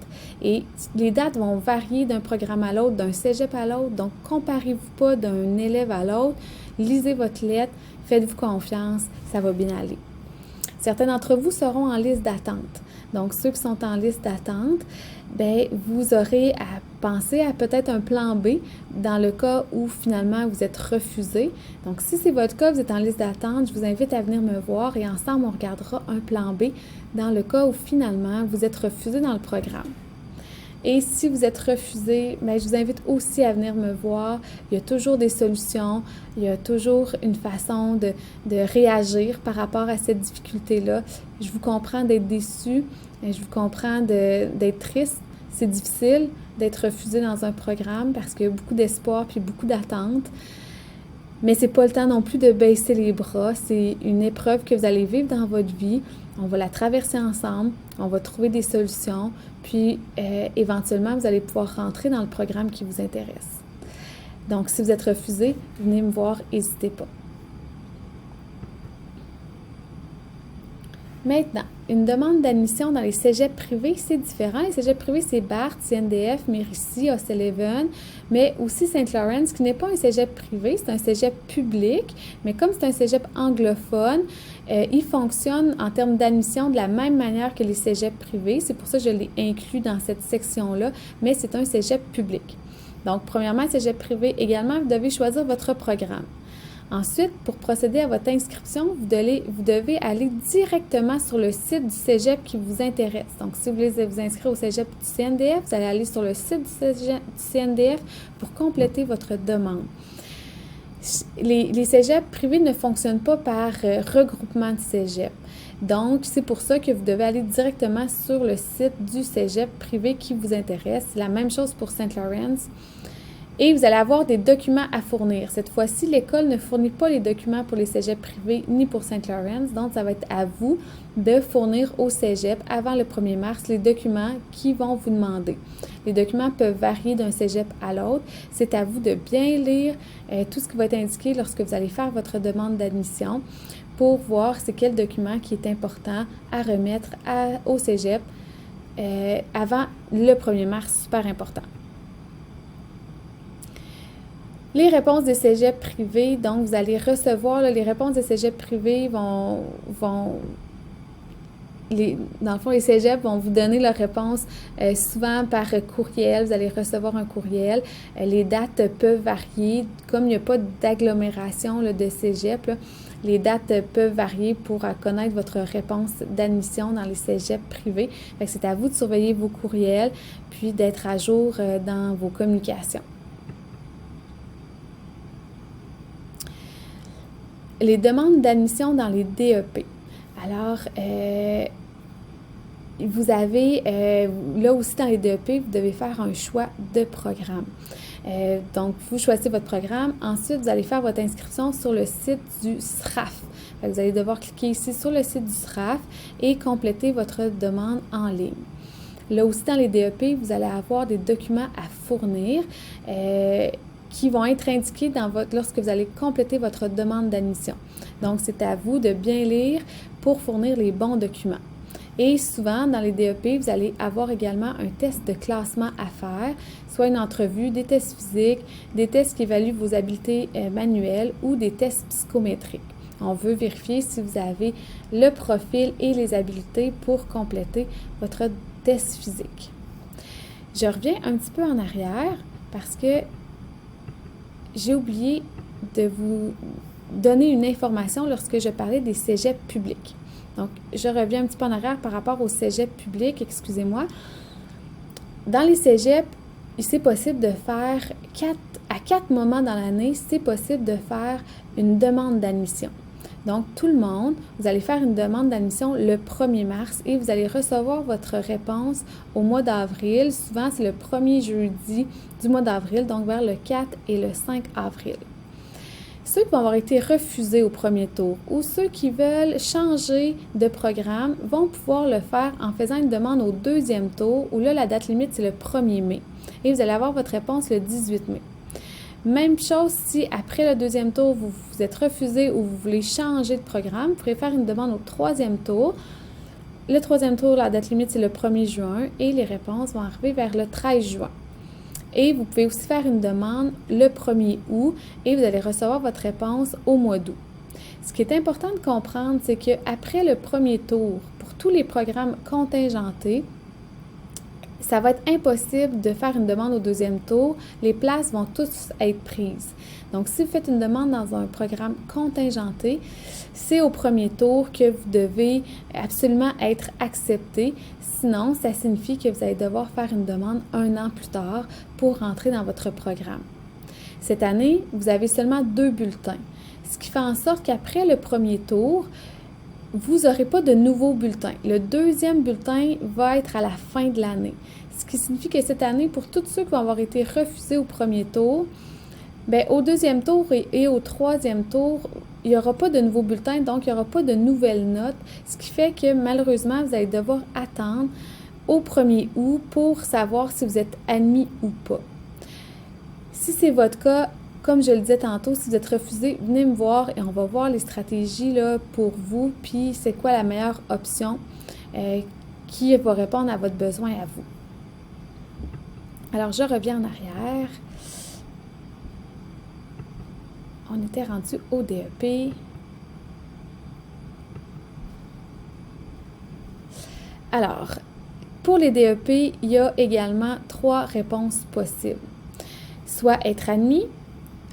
Et les dates vont varier d'un programme à l'autre, d'un cégep à l'autre, donc comparez-vous pas d'un élève à l'autre. Lisez votre lettre, faites-vous confiance, ça va bien aller. Certains d'entre vous seront en liste d'attente. Donc, ceux qui sont en liste d'attente, bien, vous aurez à penser à peut-être un plan B dans le cas où finalement vous êtes refusé. Donc, si c'est votre cas, vous êtes en liste d'attente, je vous invite à venir me voir et ensemble, on regardera un plan B dans le cas où finalement vous êtes refusé dans le programme. Et si vous êtes refusé, bien, je vous invite aussi à venir me voir. Il y a toujours des solutions, il y a toujours une façon de réagir par rapport à cette difficulté-là. Je vous comprends d'être déçu, je vous comprends d'être triste. C'est difficile d'être refusé dans un programme parce qu'il y a beaucoup d'espoir puis beaucoup d'attentes. Mais c'est pas le temps non plus de baisser les bras. C'est une épreuve que vous allez vivre dans votre vie. On va la traverser ensemble. On va trouver des solutions. Puis, éventuellement, vous allez pouvoir rentrer dans le programme qui vous intéresse. Donc, si vous êtes refusé, venez me voir, n'hésitez pas. Maintenant, une demande d'admission dans les cégeps privés, c'est différent. Les cégeps privés, c'est Barth, CNDF, Mérisy, O'Sullivan, mais aussi Saint-Laurent, qui n'est pas un cégep privé, c'est un cégep public, mais comme c'est un cégep anglophone, il fonctionne en termes d'admission de la même manière que les cégeps privés. C'est pour ça que je l'ai inclus dans cette section-là, mais c'est un cégep public. Donc, premièrement, cégep privé également, vous devez choisir votre programme. Ensuite, pour procéder à votre inscription, vous devez aller directement sur le site du cégep qui vous intéresse. Donc, si vous voulez vous inscrire au cégep du CNDF, vous allez aller sur le site du CNDF pour compléter votre demande. Les cégeps privés ne fonctionnent pas par regroupement de cégep. Donc, c'est pour ça que vous devez aller directement sur le site du cégep privé qui vous intéresse. C'est la même chose pour Saint-Laurent. Et vous allez avoir des documents à fournir. Cette fois-ci, l'école ne fournit pas les documents pour les cégeps privés ni pour Saint-Laurent. Donc, ça va être à vous de fournir au cégep avant le 1er mars les documents qu'ils vont vous demander. Les documents peuvent varier d'un cégep à l'autre. C'est à vous de bien lire tout ce qui va être indiqué lorsque vous allez faire votre demande d'admission pour voir c'est quel document qui est important à remettre au cégep avant le 1er mars, super important. Les réponses des cégeps privés, donc vous allez recevoir, les réponses des cégeps privés dans le fond, les cégeps vont vous donner leurs réponses souvent par courriel. Vous allez recevoir un courriel. Les dates peuvent varier. Comme il n'y a pas d'agglomération de cégep, les dates peuvent varier pour connaître votre réponse d'admission dans les cégeps privés. C'est à vous de surveiller vos courriels puis d'être à jour dans vos communications. Les demandes d'admission dans les DEP. Alors, vous avez, là aussi dans les DEP, vous devez faire un choix de programme. Donc, vous choisissez votre programme. Ensuite, vous allez faire votre inscription sur le site du SRAF. Vous allez devoir cliquer ici sur le site du SRAF et compléter votre demande en ligne. Là aussi, dans les DEP, vous allez avoir des documents à fournir qui vont être indiqués lorsque vous allez compléter votre demande d'admission. Donc, c'est à vous de bien lire pour fournir les bons documents. Et souvent, dans les DEP, vous allez avoir également un test de classement à faire, soit une entrevue, des tests physiques, des tests qui évaluent vos habiletés manuelles ou des tests psychométriques. On veut vérifier si vous avez le profil et les habiletés pour compléter votre test physique. Je reviens un petit peu en arrière parce que j'ai oublié de vous donner une information lorsque je parlais des cégeps publics. Donc, je reviens un petit peu en arrière par rapport aux cégeps publics, excusez-moi. Dans les cégeps, c'est possible de faire à 4 moments dans l'année, c'est possible de faire une demande d'admission. Donc, tout le monde, vous allez faire une demande d'admission le 1er mars et vous allez recevoir votre réponse au mois d'avril. Souvent, c'est le premier jeudi du mois d'avril, donc vers le 4 et le 5 avril. Ceux qui vont avoir été refusés au premier tour ou ceux qui veulent changer de programme vont pouvoir le faire en faisant une demande au deuxième tour où là, la date limite, c'est le 1er mai. Et vous allez avoir votre réponse le 18 mai. Même chose si après le deuxième tour, vous êtes refusé ou vous voulez changer de programme, vous pourrez faire une demande au troisième tour. Le troisième tour, la date limite, c'est le 1er juin et les réponses vont arriver vers le 13 juin. Et vous pouvez aussi faire une demande le 1er août et vous allez recevoir votre réponse au mois d'août. Ce qui est important de comprendre, c'est qu'après le premier tour, pour tous les programmes contingentés, ça va être impossible de faire une demande au deuxième tour. Les places vont tous être prises. Donc, si vous faites une demande dans un programme contingenté, c'est au premier tour que vous devez absolument être accepté. Sinon, ça signifie que vous allez devoir faire une demande 1 an plus tard pour rentrer dans votre programme. Cette année, vous avez seulement 2 bulletins, ce qui fait en sorte qu'après le premier tour, vous n'aurez pas de nouveaux bulletins. Le deuxième bulletin va être à la fin de l'année. Ce qui signifie que cette année, pour tous ceux qui vont avoir été refusés au premier tour, bien, au deuxième tour et au troisième tour, il n'y aura pas de nouveaux bulletins, donc il n'y aura pas de nouvelles notes, ce qui fait que malheureusement, vous allez devoir attendre au 1er août pour savoir si vous êtes admis ou pas. Si c'est votre cas, comme je le disais tantôt, si vous êtes refusé, venez me voir et on va voir les stratégies là, pour vous, puis c'est quoi la meilleure option qui va répondre à votre besoin à vous. Alors, je reviens en arrière. On était rendu au DEP. Alors, pour les DEP, il y a également 3 réponses possibles. Soit être admis,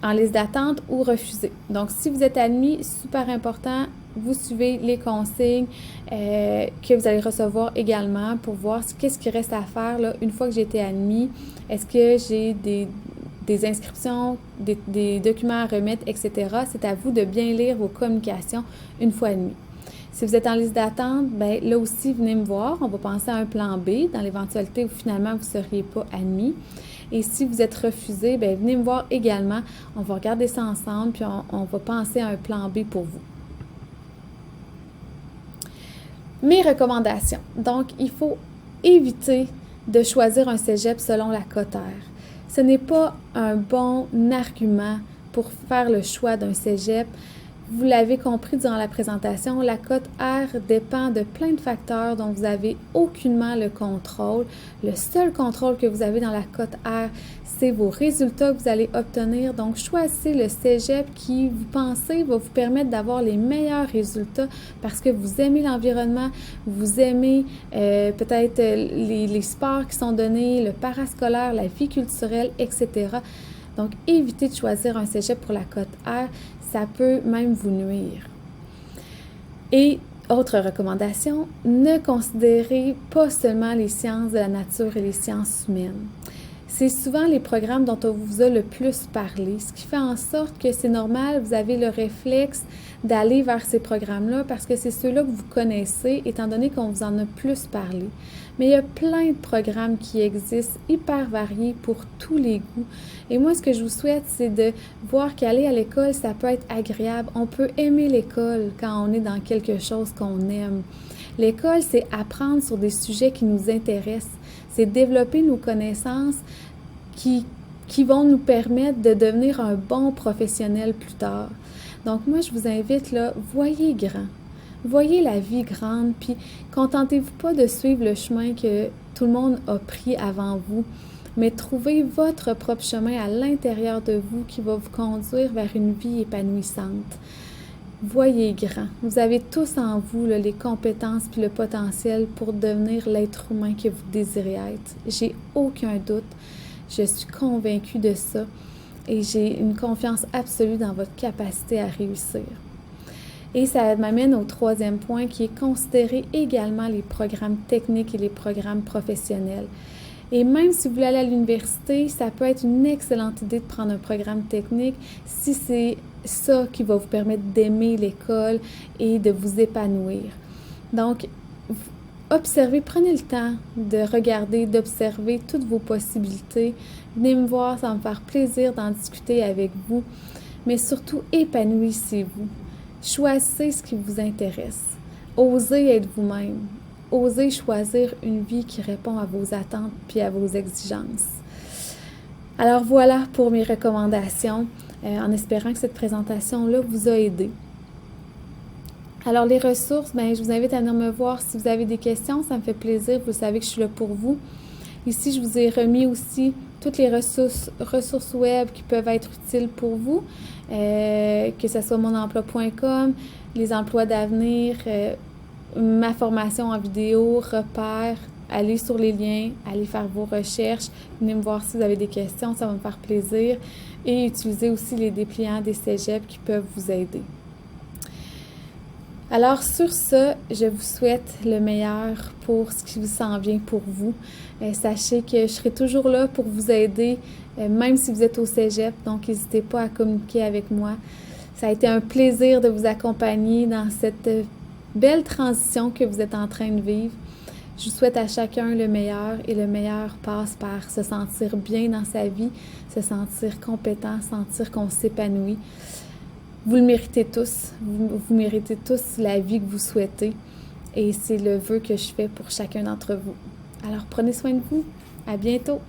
en liste d'attente ou refusé. Donc, si vous êtes admis, super important, vous suivez les consignes que vous allez recevoir également pour voir qu'est-ce qui reste à faire là, une fois que j'ai été admis. Est-ce que j'ai des inscriptions, des documents à remettre, etc. C'est à vous de bien lire vos communications une fois admis. Si vous êtes en liste d'attente, bien là aussi, venez me voir. On va penser à un plan B dans l'éventualité où finalement vous ne seriez pas admis. Et si vous êtes refusé, bien venez me voir également. On va regarder ça ensemble, puis on va penser à un plan B pour vous. Mes recommandations. Donc, il faut éviter de choisir un cégep selon la cote R. Ce n'est pas un bon argument pour faire le choix d'un cégep. Vous l'avez compris durant la présentation, la cote R dépend de plein de facteurs dont vous n'avez aucunement le contrôle. Le seul contrôle que vous avez dans la cote R, c'est vos résultats que vous allez obtenir. Donc, choisissez le cégep qui, vous pensez, va vous permettre d'avoir les meilleurs résultats parce que vous aimez l'environnement, vous aimez peut-être les sports qui sont donnés, le parascolaire, la vie culturelle, etc. Donc, évitez de choisir un cégep pour la cote R. Ça peut même vous nuire. Et autre recommandation, ne considérez pas seulement les sciences de la nature et les sciences humaines. C'est souvent les programmes dont on vous a le plus parlé, ce qui fait en sorte que c'est normal, vous avez le réflexe d'aller vers ces programmes-là parce que c'est ceux-là que vous connaissez, étant donné qu'on vous en a plus parlé. Mais il y a plein de programmes qui existent, hyper variés pour tous les goûts. Et moi, ce que je vous souhaite, c'est de voir qu'aller à l'école, ça peut être agréable. On peut aimer l'école quand on est dans quelque chose qu'on aime. L'école, c'est apprendre sur des sujets qui nous intéressent. C'est développer nos connaissances qui vont nous permettre de devenir un bon professionnel plus tard. Donc moi, je vous invite, là, voyez grand. Voyez la vie grande, puis contentez-vous pas de suivre le chemin que tout le monde a pris avant vous, mais trouvez votre propre chemin à l'intérieur de vous qui va vous conduire vers une vie épanouissante. Voyez grand. Vous avez tous en vous là, les compétences puis le potentiel pour devenir l'être humain que vous désirez être. J'ai aucun doute. Je suis convaincue de ça et j'ai une confiance absolue dans votre capacité à réussir. Et ça m'amène au 3e point qui est considérer également les programmes techniques et les programmes professionnels. Et même si vous voulez aller à l'université, ça peut être une excellente idée de prendre un programme technique si c'est ça qui va vous permettre d'aimer l'école et de vous épanouir. Donc, observez, prenez le temps de regarder, d'observer toutes vos possibilités. Venez me voir, ça va me faire plaisir d'en discuter avec vous. Mais surtout, épanouissez-vous. Choisissez ce qui vous intéresse. Osez être vous-même. Osez choisir une vie qui répond à vos attentes puis à vos exigences. Alors voilà pour mes recommandations, en espérant que cette présentation-là vous a aidé. Alors les ressources, bien, je vous invite à venir me voir si vous avez des questions, ça me fait plaisir, vous savez que je suis là pour vous. Ici, je vous ai remis aussi toutes les ressources web qui peuvent être utiles pour vous, que ce soit monemploi.com, les emplois d'avenir, ma formation en vidéo, repères, allez sur les liens, allez faire vos recherches, venez me voir si vous avez des questions, ça va me faire plaisir. Et utilisez aussi les dépliants des cégeps qui peuvent vous aider. Alors sur ça, je vous souhaite le meilleur pour ce qui vous s'en vient pour vous. Sachez que je serai toujours là pour vous aider, même si vous êtes au cégep, donc n'hésitez pas à communiquer avec moi. Ça a été un plaisir de vous accompagner dans cette belle transition que vous êtes en train de vivre. Je vous souhaite à chacun le meilleur et le meilleur passe par se sentir bien dans sa vie, se sentir compétent, sentir qu'on s'épanouit. Vous le méritez tous, vous méritez tous la vie que vous souhaitez et c'est le vœu que je fais pour chacun d'entre vous. Alors prenez soin de vous, à bientôt!